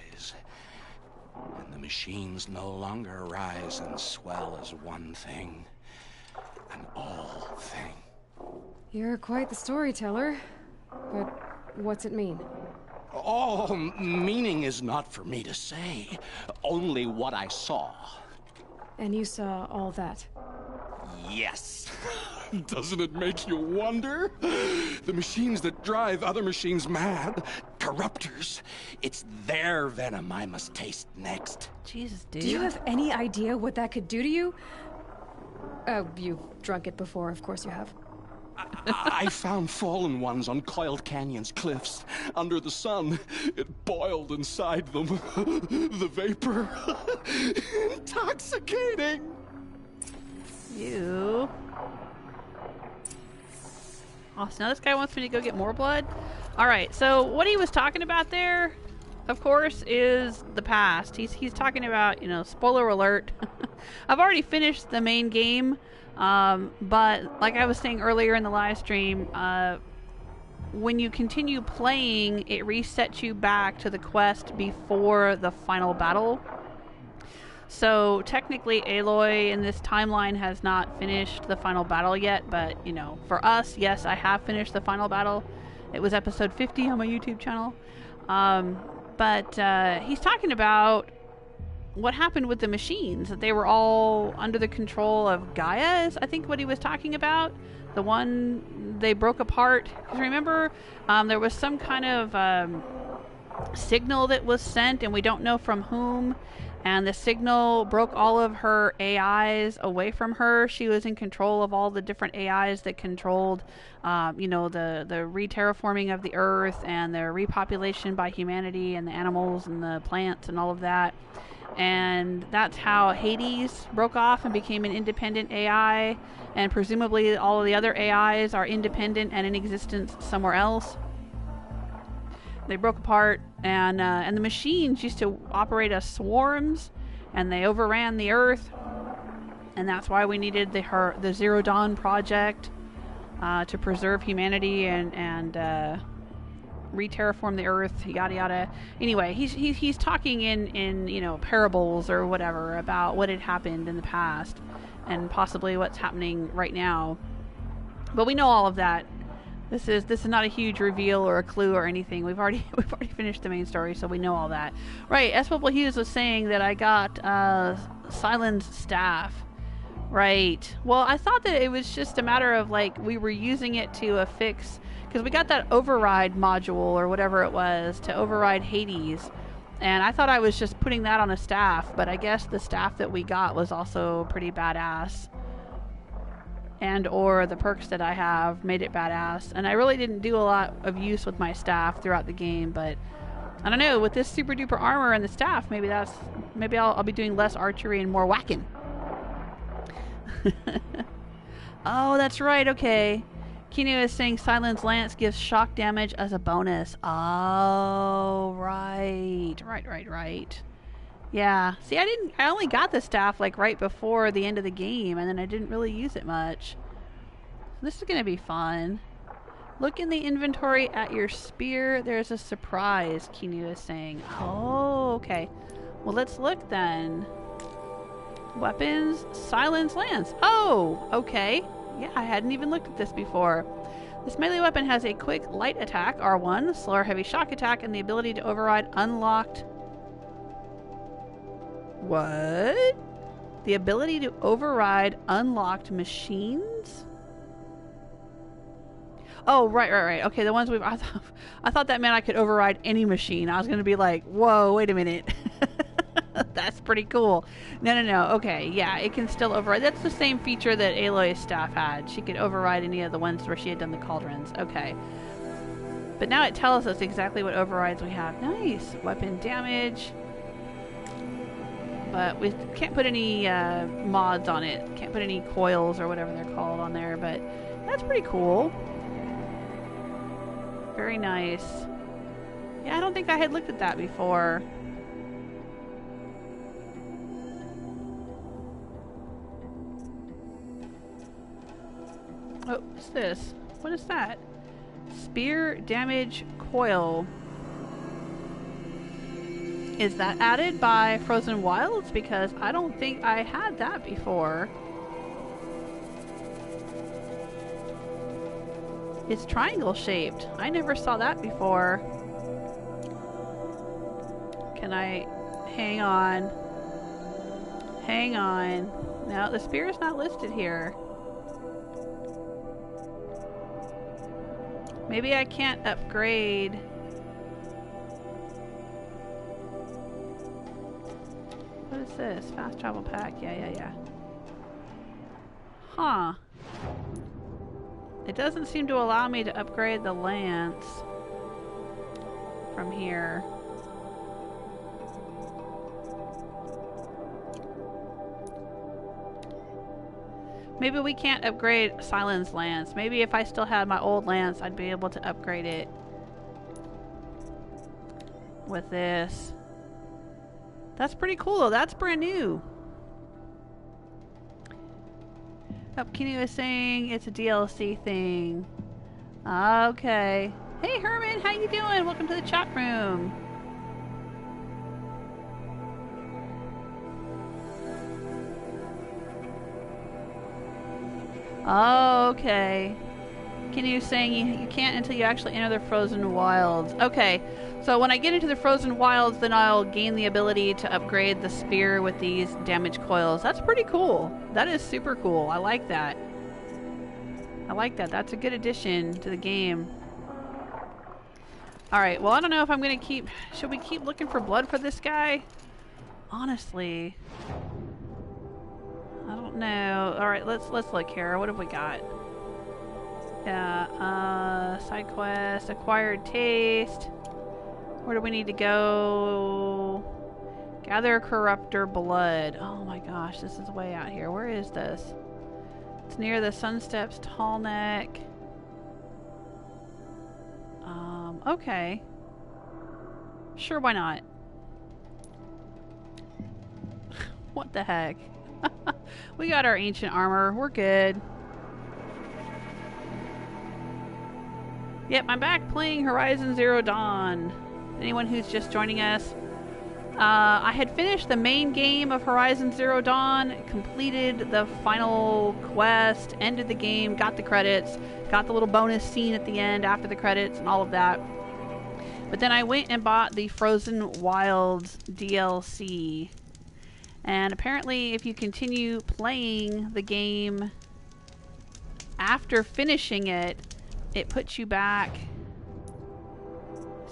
And the machines no longer rise and swell as one thing, an all thing. You're quite the storyteller. But what's it mean? Oh, meaning is not for me to say. Only what I saw. And you saw all that? Yes. Doesn't it make you wonder? The machines that drive other machines mad, corruptors, it's their venom I must taste next. Jesus, dude. Do you have any idea what that could do to you? Oh, you've drunk it before, of course you have. I found fallen ones on coiled canyons, cliffs, under the sun. It boiled inside them. The vapor. Intoxicating. You. Oh, so now this guy wants me to go get more blood? Alright, so what he was talking about there, of course, is the past. He's talking about, you know, spoiler alert. I've already finished the main game. But like I was saying earlier in the live stream, when you continue playing, it resets you back to the quest before the final battle. So technically Aloy in this timeline has not finished the final battle yet, but you know, for us, yes, I have finished the final battle. It was episode 50 on my YouTube channel. But he's talking about what happened with the machines, that they were all under the control of Gaia, is I think what he was talking about. The one they broke apart. Because remember, there was some kind of signal that was sent, and we don't know from whom. And the signal broke all of her AIs away from her. She was in control of all the different AIs that controlled, you know, the re-terraforming of the Earth and the repopulation by humanity and the animals and the plants and all of that. And that's how Hades broke off and became an independent AI, and presumably all of the other AIs are independent and in existence somewhere else. They broke apart, and the machines used to operate as swarms, and they overran the Earth, and that's why we needed the Zero Dawn project to preserve humanity and re-terraform the Earth, yada yada. Anyway, he's talking in you know, parables or whatever about what had happened in the past and possibly what's happening right now. But we know all of that. This is not a huge reveal or a clue or anything. We've already finished the main story, so we know all that. Right, S. Hughes was saying that I got Sylens staff. Right. Well, I thought that it was just a matter of like we were using it to affix, because we got that override module or whatever it was to override Hades, and I thought I was just putting that on a staff, but I guess the staff that we got was also pretty badass, and or the perks that I have made it badass. And I really didn't do a lot of use with my staff throughout the game, but I don't know, with this super duper armor and the staff, maybe I'll be doing less archery and more whacking. Oh, that's right, okay. Kinu is saying Sylens Lance gives shock damage as a bonus. Oh, right. Right. Yeah. See, I only got the staff like right before the end of the game, and then I didn't really use it much. This is going to be fun. Look in the inventory at your spear. There's a surprise, Kinu is saying. Oh, okay. Well, let's look then. Weapons, Sylens Lance. Oh, okay. Yeah, I hadn't even looked at this before. This melee weapon has a quick light attack, R1, slower heavy shock attack, and the ability to override unlocked... What? The ability to override unlocked machines? Oh, right. Okay, the ones I thought that meant I could override any machine. I was going to be like, whoa, wait a minute. That's pretty cool. No. Okay, yeah, it can still override. That's the same feature that Aloy's staff had. She could override any of the ones where she had done the cauldrons. Okay. But now it tells us exactly what overrides we have. Nice. Weapon damage. But we can't put any mods on it. Can't put any coils or whatever they're called on there. But that's pretty cool. Very nice. Yeah, I don't think I had looked at that before. Oh, what's this? What is that? Spear damage coil. Is that added by Frozen Wilds? Because I don't think I had that before. It's triangle shaped. I never saw that before. Can I... Hang on. Hang on. No, the spear is not listed here. Maybe I can't upgrade. What is this? Fast travel pack. Yeah. Huh. It doesn't seem to allow me to upgrade the lance from here. Maybe we can't upgrade Sylens lance. Maybe if I still had my old lance, I'd be able to upgrade it with this. That's pretty cool though. That's brand new. Kenny was saying it's a DLC thing. Okay. Hey Herman, how you doing? Welcome to the chat room. Oh, okay. Kenny was saying you can't until you actually enter the Frozen Wilds. Okay, so when I get into the Frozen Wilds, then I'll gain the ability to upgrade the spear with these damage coils. That's pretty cool. That is super cool. I like that. I like that. That's a good addition to the game. Alright, well I don't know if I'm going to keep... Should we keep looking for blood for this guy? Honestly... I don't know. Alright, let's look here. What have we got? Yeah, side quest, acquired taste. Where do we need to go? Gather corruptor blood. Oh my gosh, this is way out here. Where is this? It's near the Sun Steps Tall Neck. Okay. Sure, why not? What the heck? We got our ancient armor. We're good. Yep, I'm back playing Horizon Zero Dawn. Anyone who's just joining us. I had finished the main game of Horizon Zero Dawn, completed the final quest, ended the game, got the credits, got the little bonus scene at the end after the credits and all of that. But then I went and bought the Frozen Wilds DLC. And apparently if you continue playing the game after finishing it, it puts you back...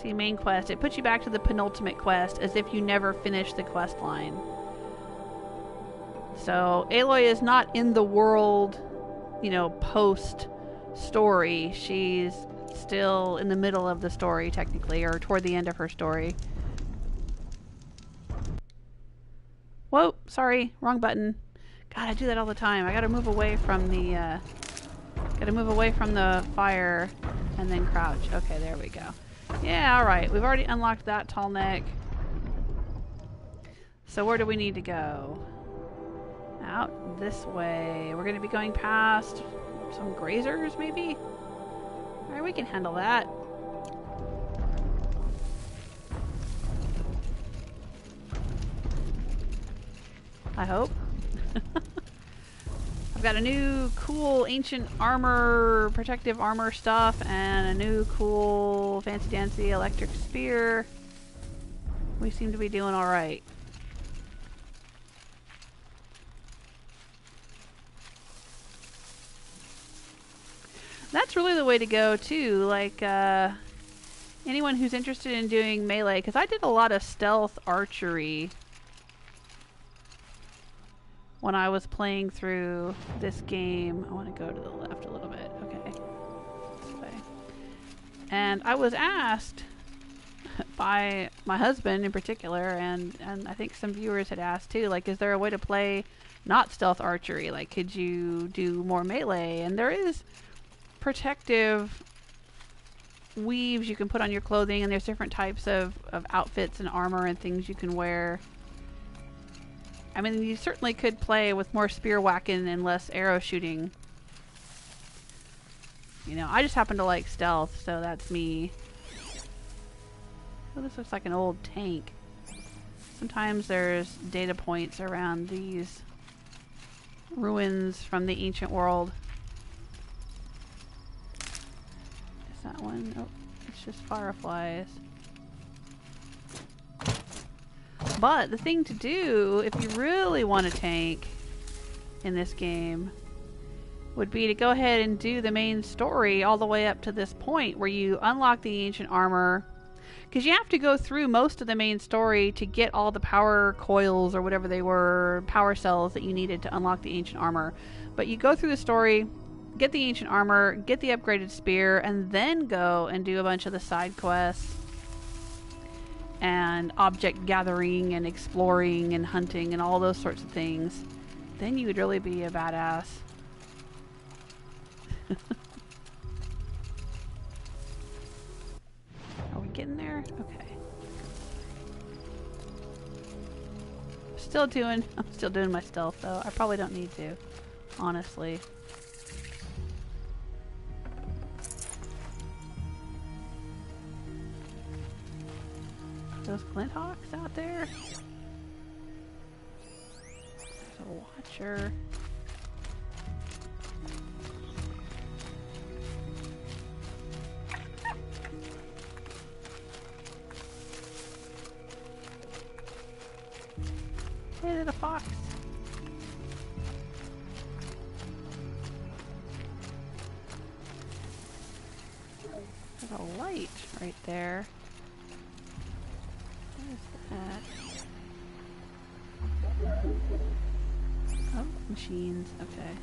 See, main quest. It puts you back to the penultimate quest as if you never finished the quest line. So, Aloy is not in the world, you know, post-story. She's still in the middle of the story, technically, or toward the end of her story. Whoa, sorry, wrong button. God, I do that all the time. I gotta move away from the, fire and then crouch. Okay, there we go. Yeah, alright. We've already unlocked that tall neck. So where do we need to go? Out this way. We're going to be going past some grazers, maybe? Alright, we can handle that. I hope. I've got a new cool ancient armor, protective armor stuff, and a new cool fancy dancy electric spear. We seem to be doing alright. That's really the way to go too. Like anyone who's interested in doing melee, because I did a lot of stealth archery when I was playing through this game. I want to go to the left a little bit. Okay. This way. And I was asked by my husband in particular, and I think some viewers had asked too, like, is there a way to play not stealth archery? Like, could you do more melee? And there is protective weaves you can put on your clothing, and there's different types of outfits and armor and things you can wear. I mean, you certainly could play with more spear whacking and less arrow shooting. You know, I just happen to like stealth, so that's me. Oh, this looks like an old tank. Sometimes there's data points around these ruins from the ancient world. Is that one? Oh, it's just fireflies. But the thing to do, if you really want a tank in this game, would be to go ahead and do the main story all the way up to this point where you unlock the ancient armor. Because you have to go through most of the main story to get all the power coils or whatever they were, power cells that you needed to unlock the ancient armor. But you go through the story, get the ancient armor, get the upgraded spear, and then go and do a bunch of the side quests and object gathering and exploring and hunting and all those sorts of things. Then you would really be a badass. Are we getting there? Okay. I'm still doing my stealth though. I probably don't need to, honestly. Those glint hawks out there. There's a watcher. Hey, there's a fox. There's a light right there. What is that? Oh, machines. Okay.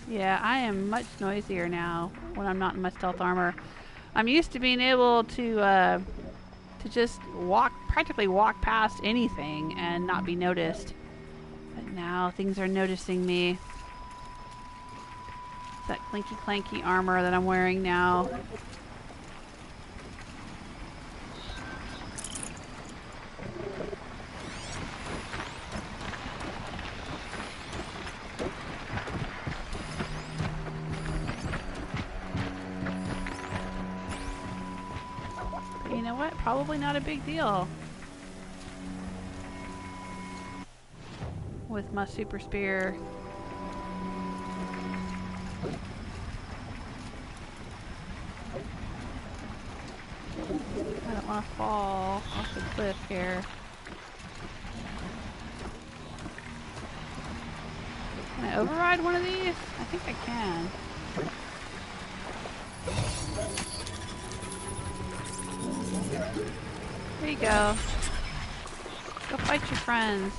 Yeah, I am much noisier now when I'm not in my stealth armor. I'm used to being able to just practically walk past anything and not be noticed. But now things are noticing me. It's that clinky clanky armor that I'm wearing now. You know what? Probably not a big deal. With my super spear. I don't want to fall off the cliff here. Can I override one of these? I think I can. There you go. Go fight your friends.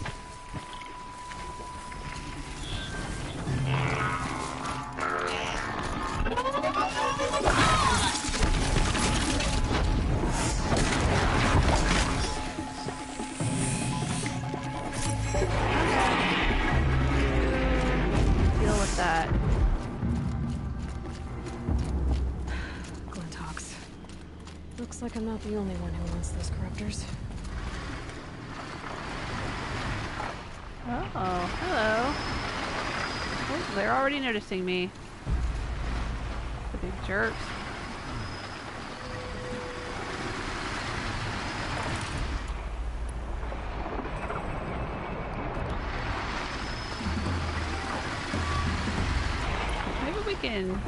Deal with that. Glintox. Looks like I'm not the only one who wants those corruptors. Oh, hello. Oh, they're already noticing me. The big jerks. Maybe we can...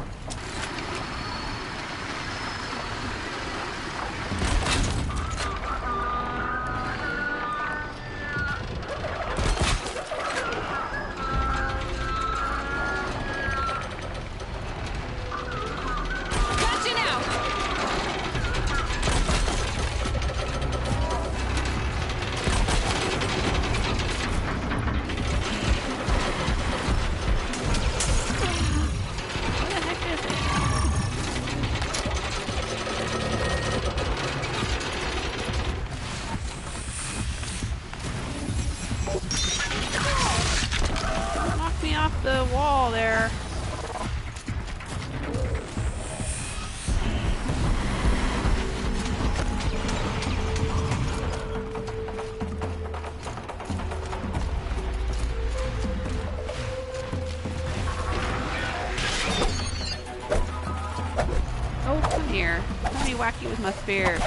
wall there. Oh, come here. Let me whack you with my spear.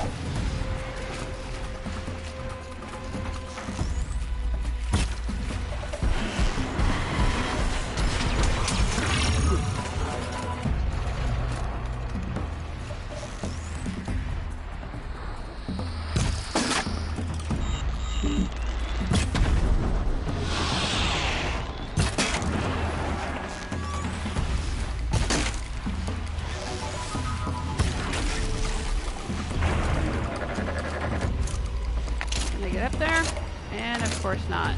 Up there? And of course not.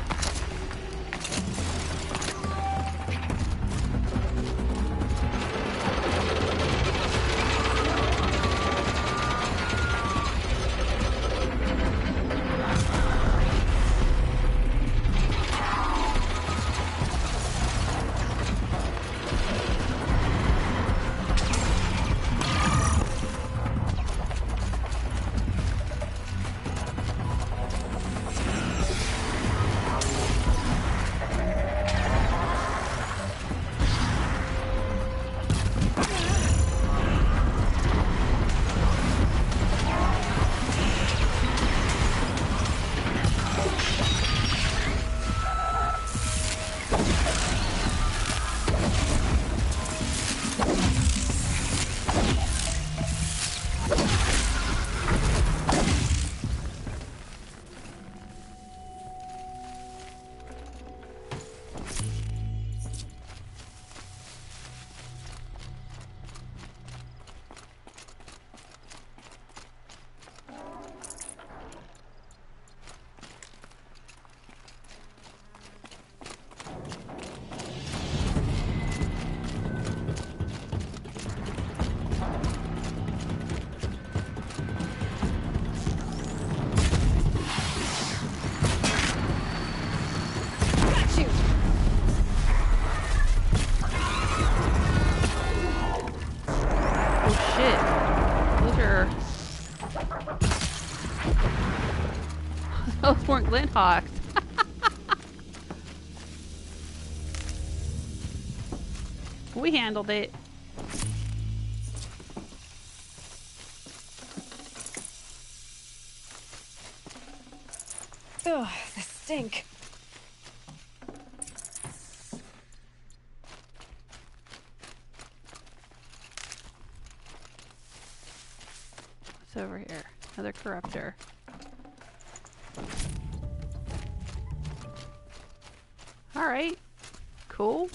Those weren't Glinthawks. We handled it. Ugh, the stink. What's over here? Another corruptor. Alright. Cool.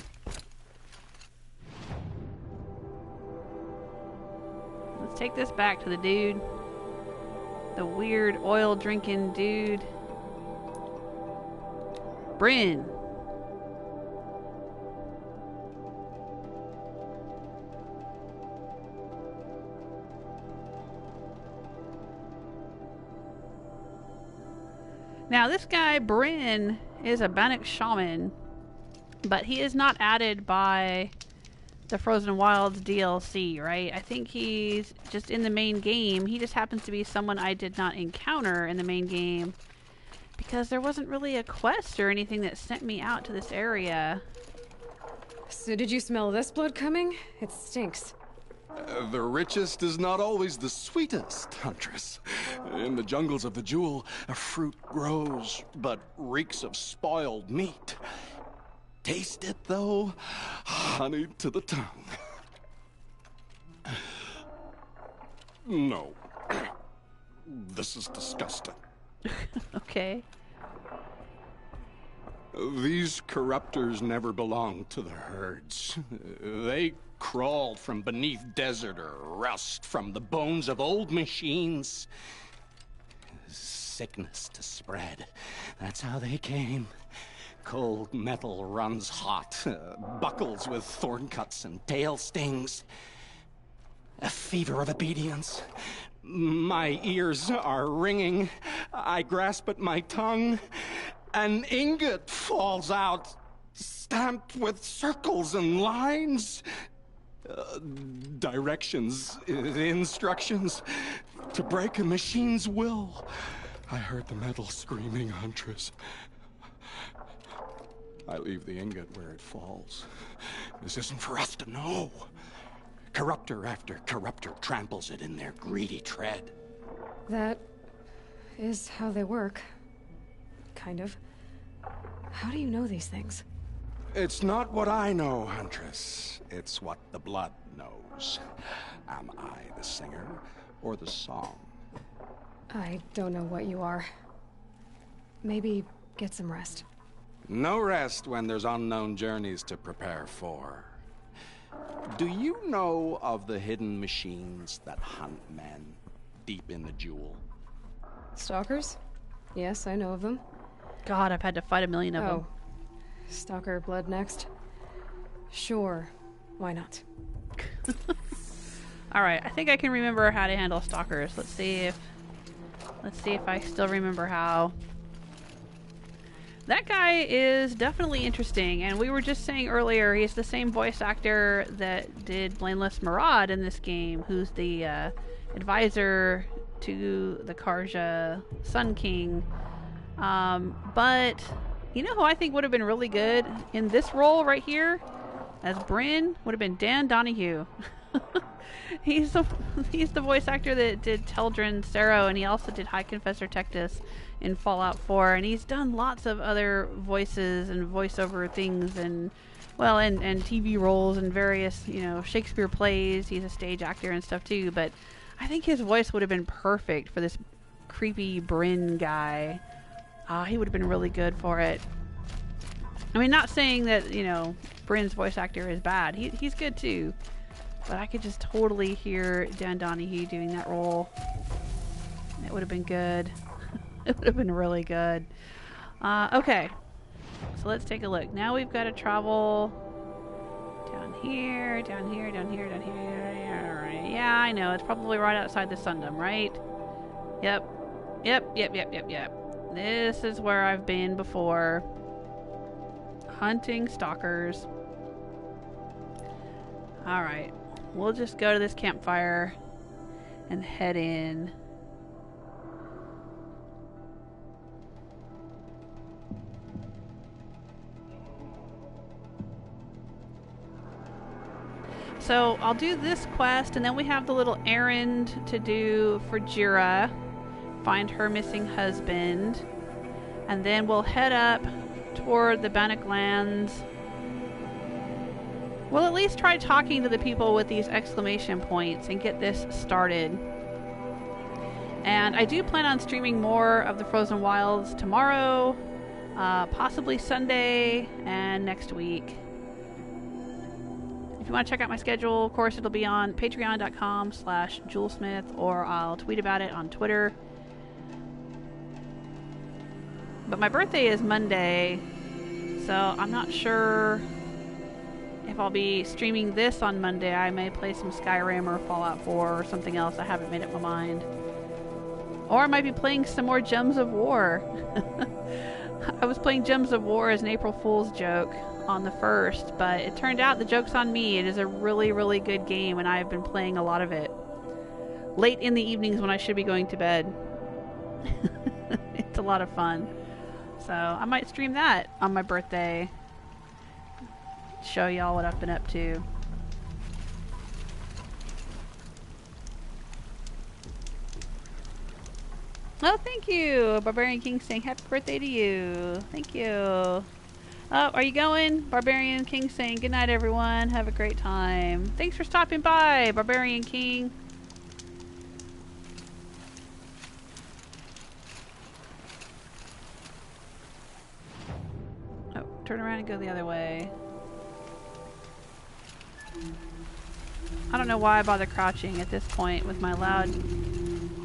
Let's take this back to the dude. The weird oil drinking dude. Brin. Now this guy, Brin, is a Banuk shaman, but he is not added by the Frozen Wilds DLC, right? I think he's just in the main game. He just happens to be someone I did not encounter in the main game because there wasn't really a quest or anything that sent me out to this area. So did you smell this blood coming? It stinks. The richest is not always the sweetest, Huntress. In the jungles of the Jewel, a fruit grows, but reeks of spoiled meat. Taste it, though, honey to the tongue. No. This is disgusting. Okay. These corruptors never belonged to the herds. They crawled from beneath desert or rust from the bones of old machines. Sickness to spread. That's how they came. Cold metal runs hot, buckles with thorn cuts and tail stings. A fever of obedience. My ears are ringing. I grasp at my tongue. An ingot falls out. stamped with circles and lines. Directions, instructions to break a machine's will. I heard the metal screaming, Huntress. I leave the ingot where it falls. This isn't for us to know. Corruptor after corruptor tramples it in their greedy tread. That is how they work. Kind of. How do you know these things? It's not what I know, Huntress. It's what the blood knows. Am I the singer or the song? I don't know what you are. Maybe get some rest. No rest when there's unknown journeys to prepare for. Do you know of the hidden machines that hunt men deep in the jewel? Stalkers? Yes, I know of them. God, I've had to fight a million of them. Oh. Stalker blood next? Sure. Why not? Alright, I think I can remember how to handle stalkers. Let's see if I still remember how. That guy is definitely interesting, and we were just saying earlier, he's the same voice actor that did Blameless Maraud in this game, who's the advisor to the Karja Sun King. But you know who I think would have been really good in this role right here as Brin would have been Dan Donahue. He's the voice actor that did Teldrin Sero, and he also did High Confessor Tectus in Fallout 4, and he's done lots of other voices and voiceover things, and well, and TV roles and various, you know, Shakespeare plays. He's a stage actor and stuff too, but I think his voice would have been perfect for this creepy Brin guy. He would have been really good for it. I mean, not saying that, you know, Brin's voice actor is bad. He's good too. But I could just totally hear Dan Donahue doing that role. It would have been good. It would have been really good. Okay. So let's take a look. Now we've got to travel down here, down here, down here, down here. Yeah, I know. It's probably right outside the Sundom, right? Yep. Yep. This is where I've been before. Hunting stalkers. Alright. We'll just go to this campfire and head in. So I'll do this quest, and then we have the little errand to do for Gera. Find her missing husband. And then we'll head up toward the Banuk lands. We'll at least try talking to the people with these exclamation points and get this started. And I do plan on streaming more of the Frozen Wilds tomorrow, possibly Sunday, and next week. If you want to check out my schedule, of course, it'll be on patreon.com/JewelSmith, or I'll tweet about it on Twitter. But my birthday is Monday, so I'm not sure if I'll be streaming this on Monday. I may play some Skyrim or Fallout 4 or something else. I haven't made up my mind. Or I might be playing some more Gems of War. I was playing Gems of War as an April Fool's joke on the 1st, but it turned out the joke's on me. It is a really, really good game, and I've been playing a lot of it late in the evenings when I should be going to bed. It's a lot of fun. So I might stream that on my birthday. Show y'all what I've been up to. Oh, thank you, Barbarian King, saying happy birthday to you. Thank you. Oh, are you going? Barbarian King saying good night, everyone. Have a great time. Thanks for stopping by, Barbarian King. Oh, turn around and go the other way. I don't know why I bother crouching at this point with my loud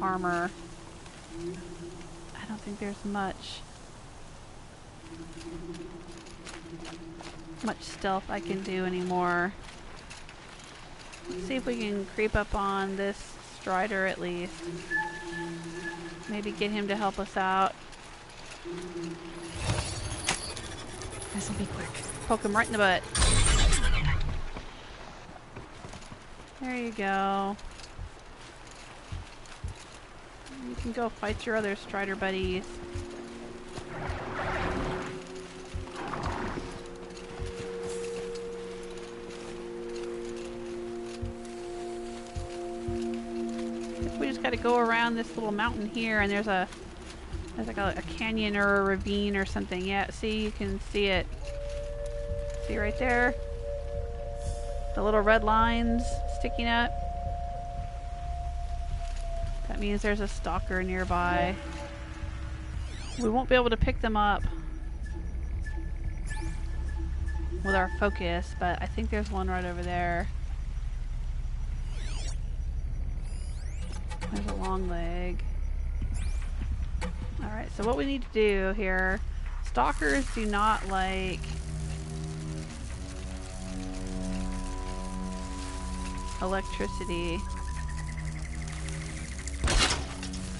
armor. I don't think there's much stealth I can do anymore. Let's see if we can creep up on this Strider at least. Maybe get him to help us out. This'll be quick. poke him right in the butt. There you go. You can go fight your other Strider buddies. We just gotta go around this little mountain here, and there's like a canyon or a ravine or something. Yeah, see, you can see it. See right there? The little red lines sticking up. That means there's a stalker nearby. We won't be able to pick them up with our focus, but I think there's one right over there. There's a long leg. Alright, so what we need to do here, stalkers do not like electricity.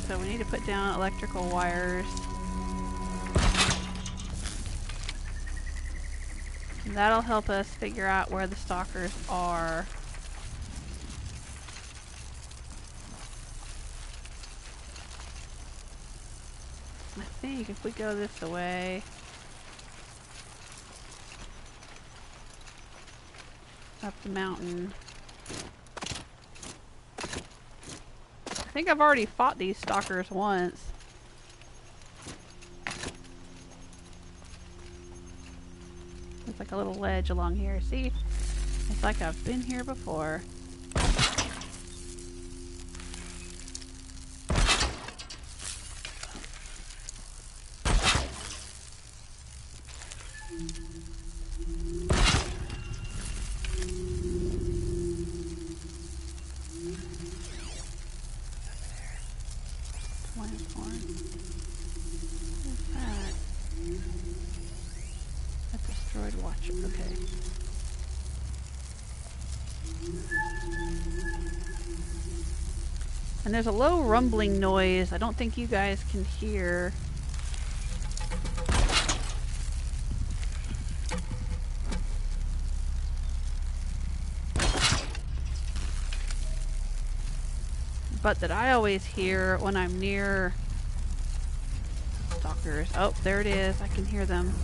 So we need to put down electrical wires. And that'll help us figure out where the stalkers are. I think if we go this way, up the mountain. I think I've already fought these stalkers once. There's like a little ledge along here. See? It's like I've been here before. And there's a low rumbling noise I don't think you guys can hear. But that I always hear when I'm near stalkers. Oh, there it is. I can hear them.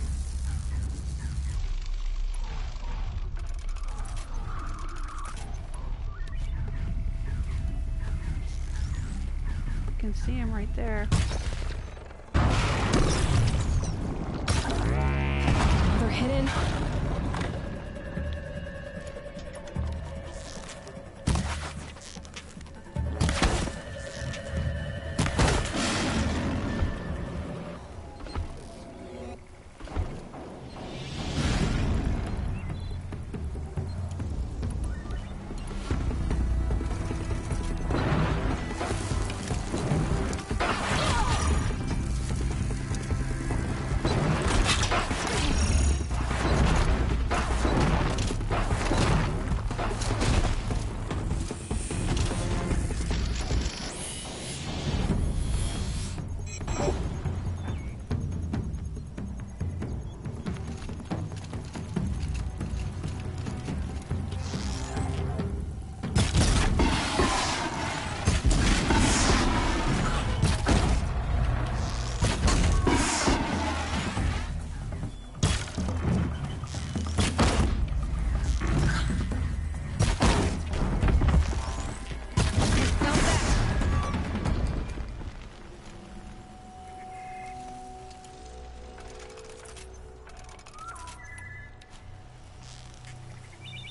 I can see him right there. They're hidden.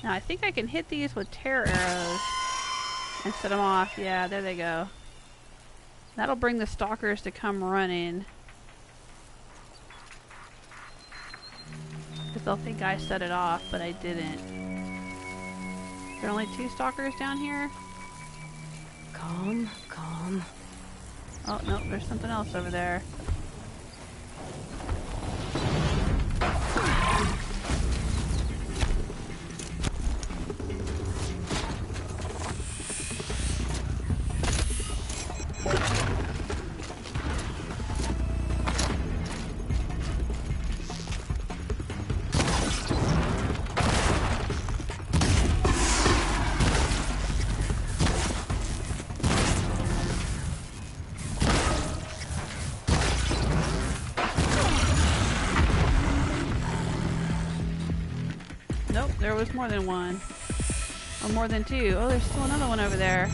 Now I think I can hit these with tear arrows and set them off. Yeah, there they go. That'll bring the stalkers to come running. Because they'll think I set it off, but I didn't. There are only 2 stalkers down here? Calm, calm. Oh, no, there's something else over there. was more than one. Or more than two. Oh, there's still another one over there.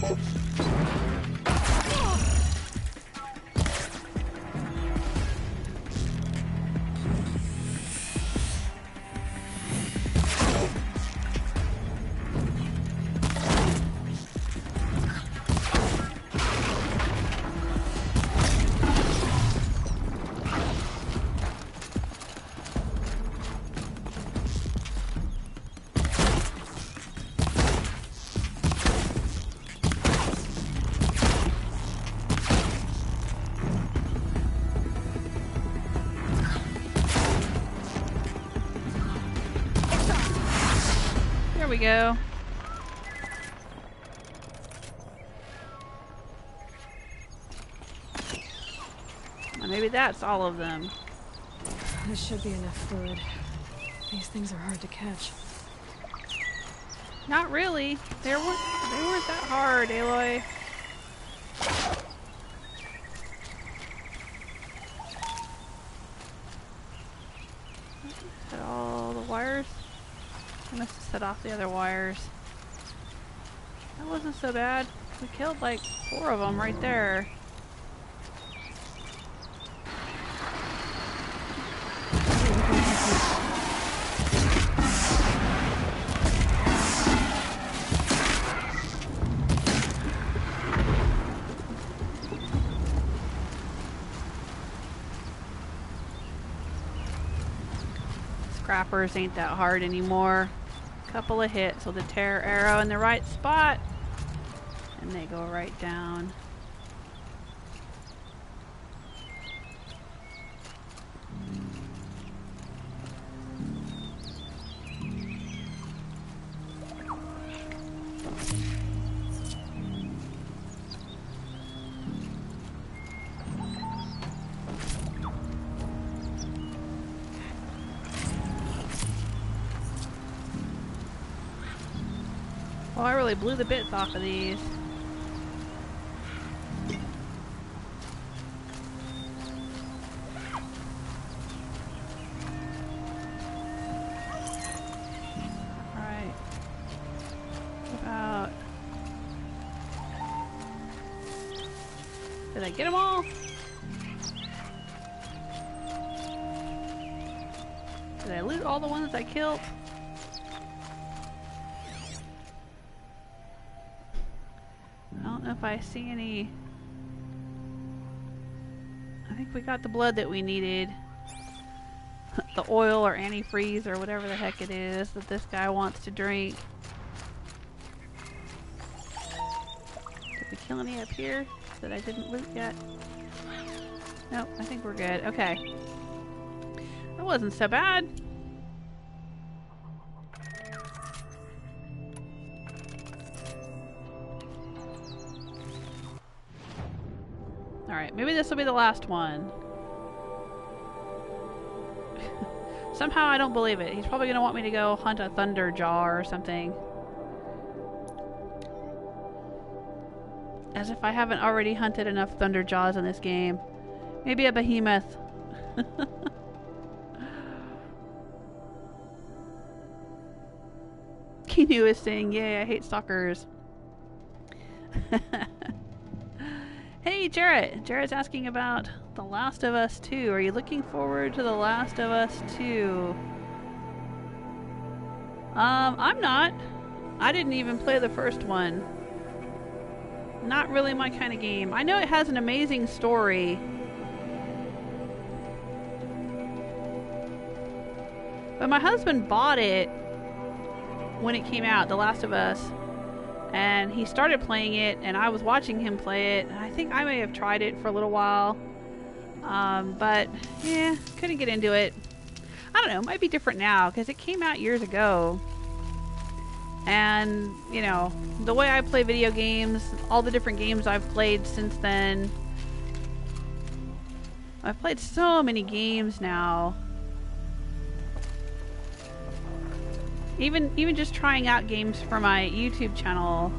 There we go. Well, maybe that's all of them. This should be enough fluid. These things are hard to catch. Not really. They weren't that hard, Aloy. Set all the wires. I must have set off the other wires. That wasn't so bad. We killed like 4 of them right there. Scrappers ain't that hard anymore. Couple of hits with a terror arrow in the right spot, and they go right down. Well, I really blew the bits off of these. Alright. About... Did I get them all? Did I loot all the ones I killed? If I see any... I think we got the blood that we needed. The oil or antifreeze or whatever the heck it is that this guy wants to drink. Did we kill any up here that I didn't loot yet? Nope, I think we're good. Okay. That wasn't so bad. Alright, maybe this will be the last one. Somehow I don't believe it. He's probably going to want me to go hunt a thunder jaw or something. As if I haven't already hunted enough thunder jaws in this game. Maybe a behemoth. Kinu is saying, yay, I hate stalkers. Hey, Jarrett! Jarrett's asking about The Last of Us 2. Are you looking forward to The Last of Us 2? I'm not. I didn't even play the first one. Not really my kind of game. I know it has an amazing story. But my husband bought it when it came out, The Last of Us. And he started playing it, and I was watching him play it. I think I may have tried it for a little while. But, yeah, couldn't get into it. I don't know, it might be different now, because it came out years ago. And, you know, the way I play video games, all the different games I've played since then. I've played so many games now. Even just trying out games for my YouTube channel.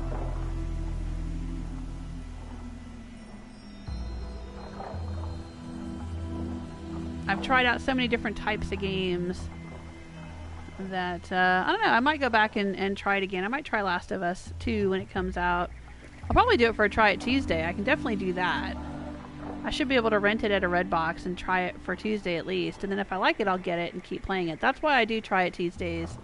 I've tried out so many different types of games. that, I don't know, I might go back and try it again. I might try Last of Us 2 when it comes out. I'll probably do it for a Try It Tuesday. I can definitely do that. I should be able to rent it at a Redbox and try it for Tuesday at least. And then if I like it, I'll get it and keep playing it. That's why I do Try It Tuesdays.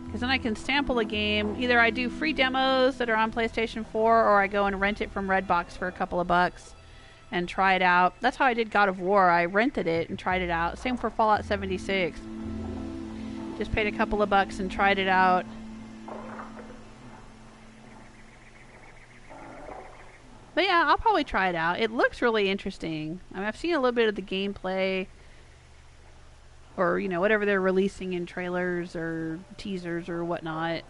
Because then I can sample a game. Either I do free demos that are on PlayStation 4, or I go and rent it from Redbox for a couple of bucks and try it out. That's how I did God of War. I rented it and tried it out. Same for Fallout 76. Just paid a couple of bucks and tried it out. But yeah, I'll probably try it out. It looks really interesting. I mean, I've seen a little bit of the gameplay, or, you know, whatever they're releasing in trailers or teasers or whatnot.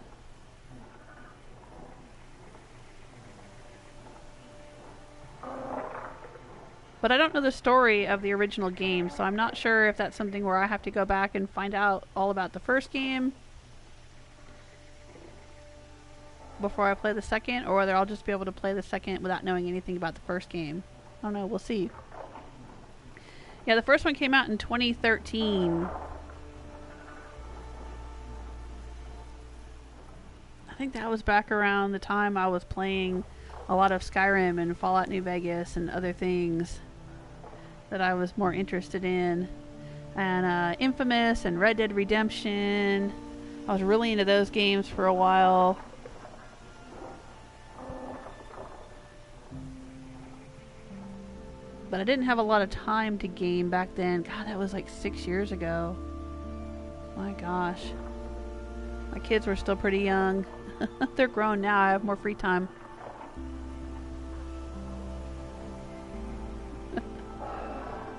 But I don't know the story of the original game, so I'm not sure if that's something where I have to go back and find out all about the first game before I play the second, or whether I'll just be able to play the second without knowing anything about the first game. I don't know, we'll see. Yeah, the first one came out in 2013. I think that was back around the time I was playing a lot of Skyrim and Fallout New Vegas and other things that I was more interested in. And Infamous and Red Dead Redemption. I was really into those games for a while. But I didn't have a lot of time to game back then. God, that was like 6 years ago. My gosh. My kids were still pretty young. They're grown now. I have more free time.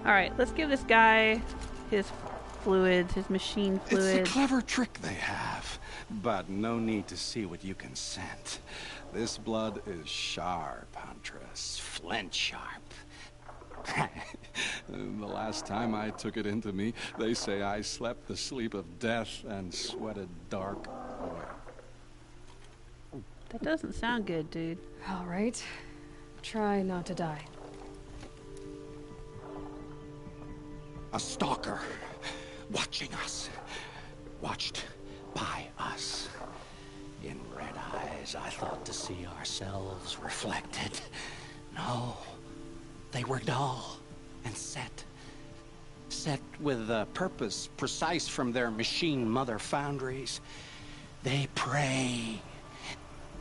Alright, let's give this guy his fluids, his machine fluids. It's a clever trick they have, but no need to see what you can scent. This blood is sharp, Huntress. Flint sharp. The last time I took it into me, they say I slept the sleep of death and sweated dark oil. That doesn't sound good, dude. All right. Try not to die. A stalker, watching us, watched by us. In red eyes, I thought to see ourselves reflected. No, they were dull and set with a purpose precise from their machine mother foundries. They prey.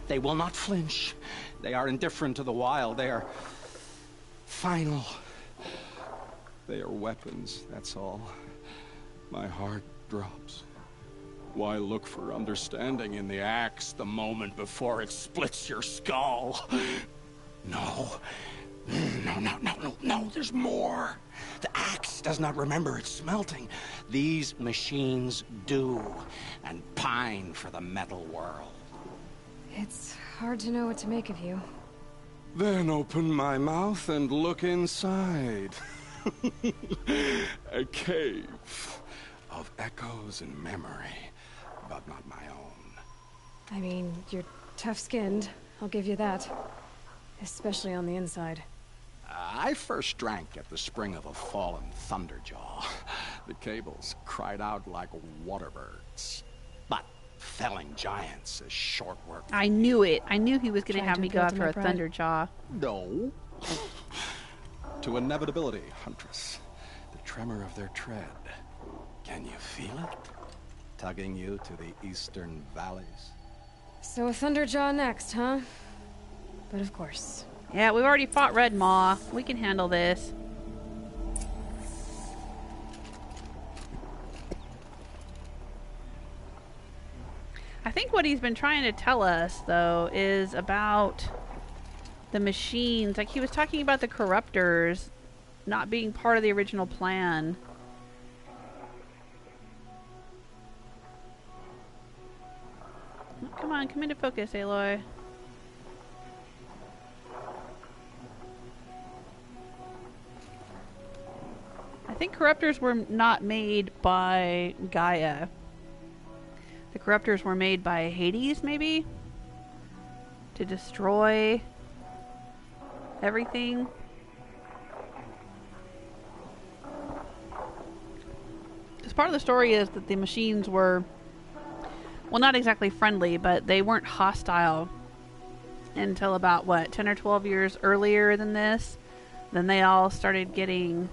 They will not flinch. They are indifferent to the wild. They are final. They are weapons, that's all. My heart drops. Why look for understanding in the axe the moment before it splits your skull? No, there's more. The axe does not remember its smelting. These machines do, and pine for the metal world. It's hard to know what to make of you. Then open my mouth and look inside. A cave of echoes and memory, but not my own. I mean, you're tough-skinned. I'll give you that. Especially on the inside. I first drank at the spring of a fallen thunderjaw. The cables cried out like waterbirds. But felling giants is short work. I knew it. I knew he was going to Trying have to me go appeal to after my a pride? thunderjaw. No. To inevitability, Huntress. The tremor of their tread. Can you feel it? Tugging you to the eastern valleys. So a Thunderjaw next, huh? But of course. Yeah, we've already fought Red Maw. We can handle this. I think what he's been trying to tell us, though, is about the machines. Like, he was talking about the Corruptors not being part of the original plan. Come on, come into focus, Aloy. I think Corruptors were not made by Gaia. The Corruptors were made by Hades, maybe? To destroy everything. Because part of the story is that the machines were, well, not exactly friendly, but they weren't hostile until about, what, 10 or 12 years earlier than this. Then they all started getting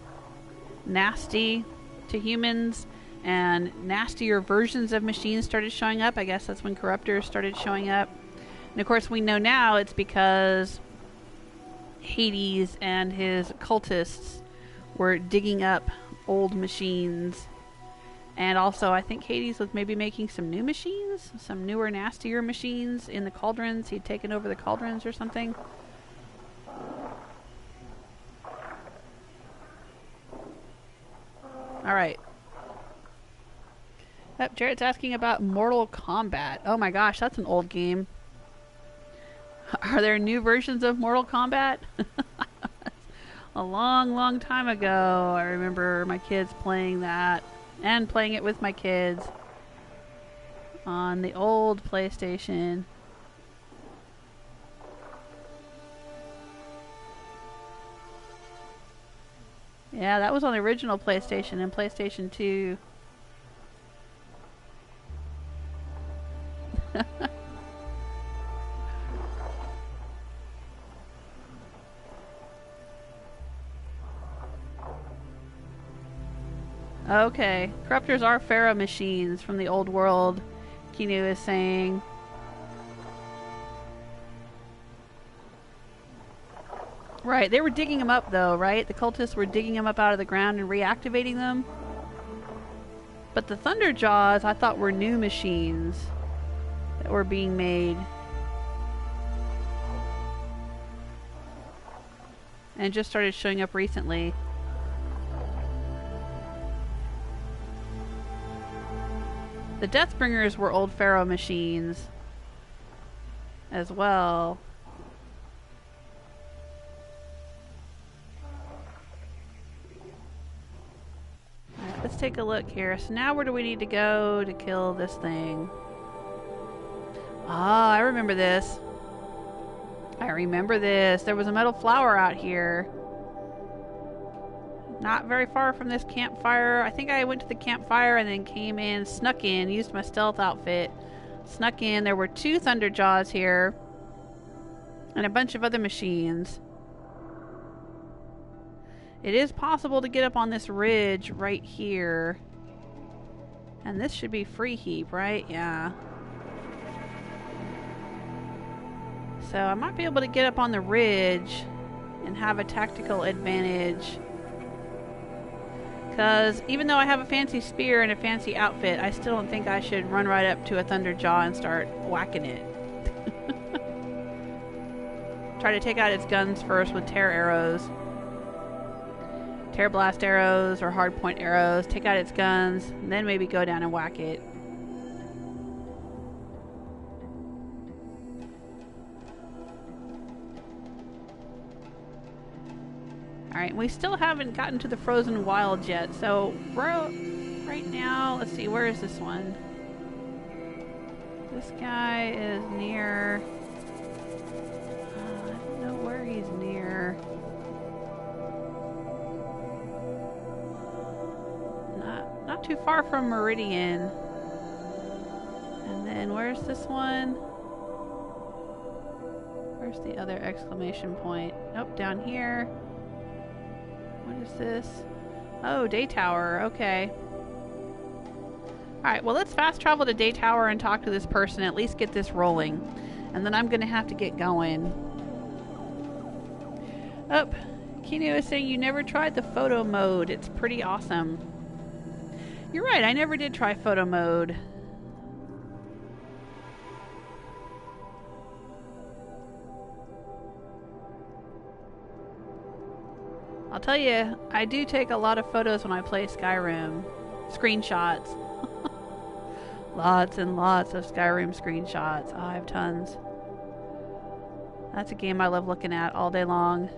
nasty to humans, and nastier versions of machines started showing up. I guess that's when Corruptors started showing up. And of course we know now it's because Hades and his cultists were digging up old machines. And also I think Hades was maybe making some new machines, some newer, nastier machines in the cauldrons. He'd taken over the cauldrons or something. Alright. Yep, Jarrett's asking about Mortal Kombat. Oh my gosh, that's an old game. Are there new versions of Mortal Kombat? A long, long time ago, I remember my kids playing that. And playing it with my kids. On the old PlayStation. Yeah, that was on the original PlayStation and PlayStation 2. Okay. Corruptors are Pharaoh machines from the old world, Kinu is saying. Right, they were digging them up though, right? The cultists were digging them up out of the ground and reactivating them. But the Thunderjaws, I thought, were new machines that were being made. And just started showing up recently. The Deathbringers were old Pharaoh machines as well. Alright, let's take a look here. So now where do we need to go to kill this thing? Ah, I remember this. I remember this. There was a metal flower out here. Not very far from this campfire. I think I went to the campfire and then came in, snuck in, used my stealth outfit, snuck in. There were 2 Thunderjaws here and a bunch of other machines. It is possible to get up on this ridge right here. And this should be free heap, right? Yeah. So I might be able to get up on the ridge and have a tactical advantage. Because even though I have a fancy spear and a fancy outfit, I still don't think I should run right up to a Thunderjaw and start whacking it. Try to take out its guns first with tear arrows. Tear blast arrows or hard point arrows. Take out its guns, and then maybe go down and whack it. Alright, we still haven't gotten to the frozen wilds yet, so right now, let's see, where is this one? This guy is near... I don't know where he's near. Not too far from Meridian. And then where's this one? Where's the other exclamation point? Nope, down here. What is this? Oh, Daytower. Okay. Alright, well let's fast travel to Daytower and talk to this person, at least get this rolling. And then I'm going to have to get going. Oh, Kino is saying you never tried the photo mode. It's pretty awesome. You're right, I never did try photo mode. I'll tell you, I do take a lot of photos when I play Skyrim. Screenshots. Lots and lots of Skyrim screenshots. Oh, I have tons. That's a game I love looking at all day long.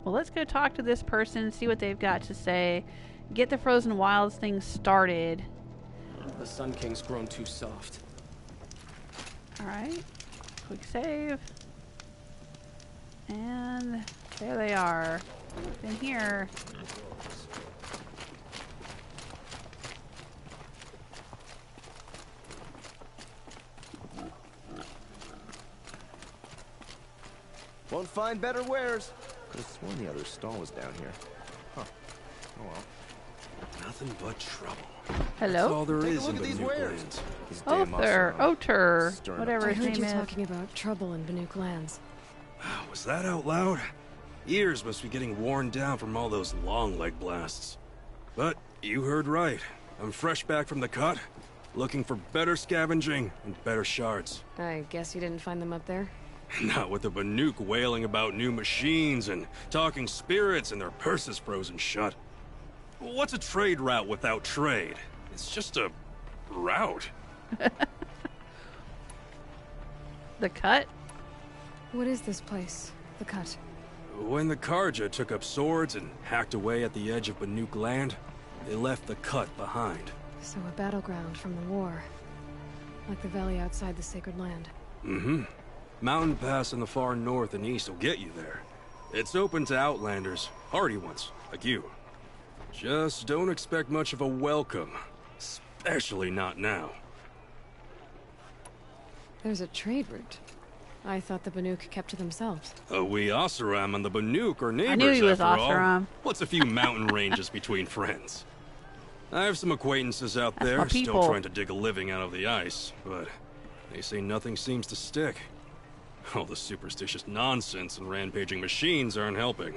Well, let's go talk to this person, see what they've got to say. Get the Frozen Wilds thing started. The Sun King's grown too soft. Alright. Quick save. And there they are. In here. Won't find better wares. Could have sworn the other stall was down here. Huh. Oh well. Nothing but trouble. Hello? That's all there Take a is look in at these Banuk wares. lands. These damn Othar, Oseram. Oter, Stirring up whatever I his heard name you is. talking about trouble in Banuk lands. Was that out loud? Ears must be getting worn down from all those long leg blasts. But you heard right. I'm fresh back from the cut, looking for better scavenging and better shards. I guess you didn't find them up there? Not with the Banuk wailing about new machines and talking spirits and their purses frozen shut. What's a trade route without trade? It's just a route. The cut? What is this place? The cut? When the Karja took up swords and hacked away at the edge of Banuk land, they left the cut behind. So a battleground from the war. Like the valley outside the sacred land. Mm-hmm. Mountain Pass in the far north and east will get you there. It's open to outlanders, hardy ones, like you. Just don't expect much of a welcome. Especially not now. There's a trade route. I thought the Banuk kept to themselves. We Oseram and the Banuk are neighbors, I knew he was after all. Oseram. What's a few mountain ranges between friends? I have some acquaintances out That's there my still people. trying to dig a living out of the ice, but they say nothing seems to stick. All the superstitious nonsense and rampaging machines aren't helping.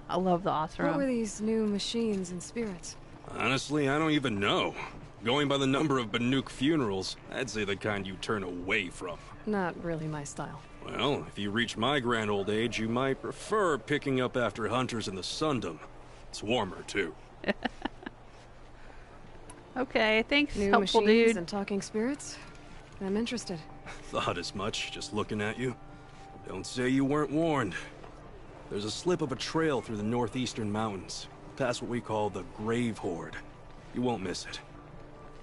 I love the What were Oseram. these new machines and spirits? Honestly, I don't even know. Going by the number of Banuk funerals, I'd say the kind you turn away from. Not really my style. Well, if you reach my grand old age, you might prefer picking up after hunters in the Sundom. It's warmer, too. Okay, thanks, New helpful machines dude. and talking spirits? I'm interested. Thought as much, just looking at you. Don't say you weren't warned. There's a slip of a trail through the northeastern mountains, past what we call the Grave Horde. You won't miss it.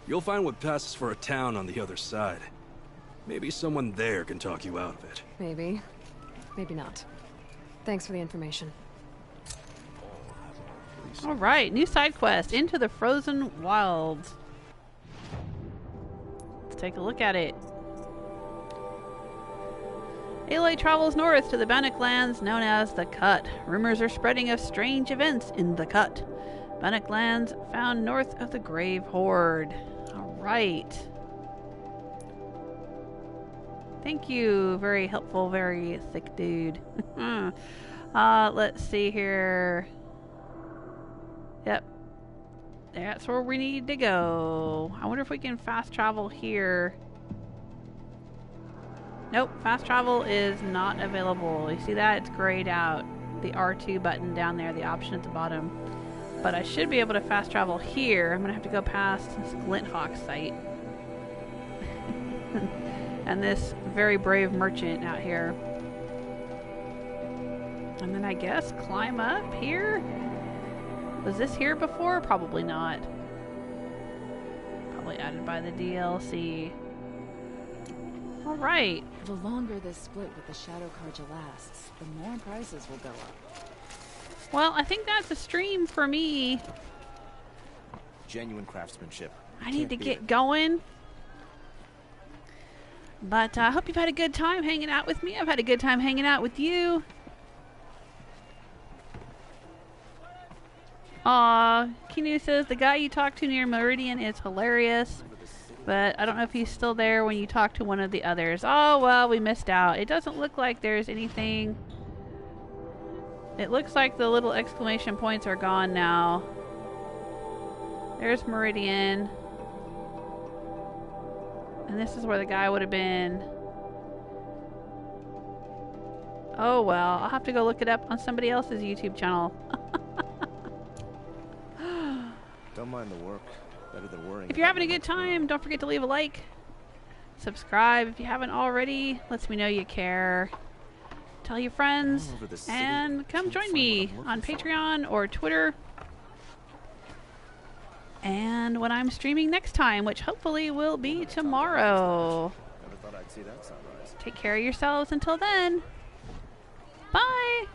You'll find what passes for a town on the other side. Maybe someone there can talk you out of it. Maybe. Maybe not. Thanks for the information. Alright, new side quest, Into the Frozen Wilds. Let's take a look at it. Aloy travels north to the Banuk lands known as the Cut. Rumors are spreading of strange events in the Cut. Banuk lands found north of the Grave Horde. Alright. Thank you. Very helpful, very thick dude. Let's see here. Yep. That's where we need to go. I wonder if we can fast travel here. Nope, fast travel is not available. You see that? It's grayed out. The R2 button down there, the option at the bottom. But I should be able to fast travel here. I'm going to have to go past this Glinthawk site. And this very brave merchant out here. And then I guess climb up here? Was this here before? Probably not. Probably added by the DLC. Alright. The longer this split with the Shadow Karja lasts, the more prices will go up. Well, I think that's a stream for me. Genuine craftsmanship. I need Can't to beat get it. going. But I hope you've had a good time hanging out with me. I've had a good time hanging out with you. Aw, Kinu says the guy you talked to near Meridian is hilarious. But I don't know if he's still there when you talk to one of the others. Oh, well, we missed out. It doesn't look like there's anything. It looks like the little exclamation points are gone now. There's Meridian. And this is where the guy would have been. Oh, well, I'll have to go look it up on somebody else's YouTube channel. Don't mind the work. Better than worrying. If you're about having a good what's going time, on. don't forget to leave a like. Subscribe if you haven't already. Lets me know you care. Tell your friends. All over the city. And come Can't join find me what I'm on looking for. Patreon or Twitter. and when I'm streaming next time, which hopefully will be tomorrow. Never thought I'd see that sunrise. Take care of yourselves until then. Bye!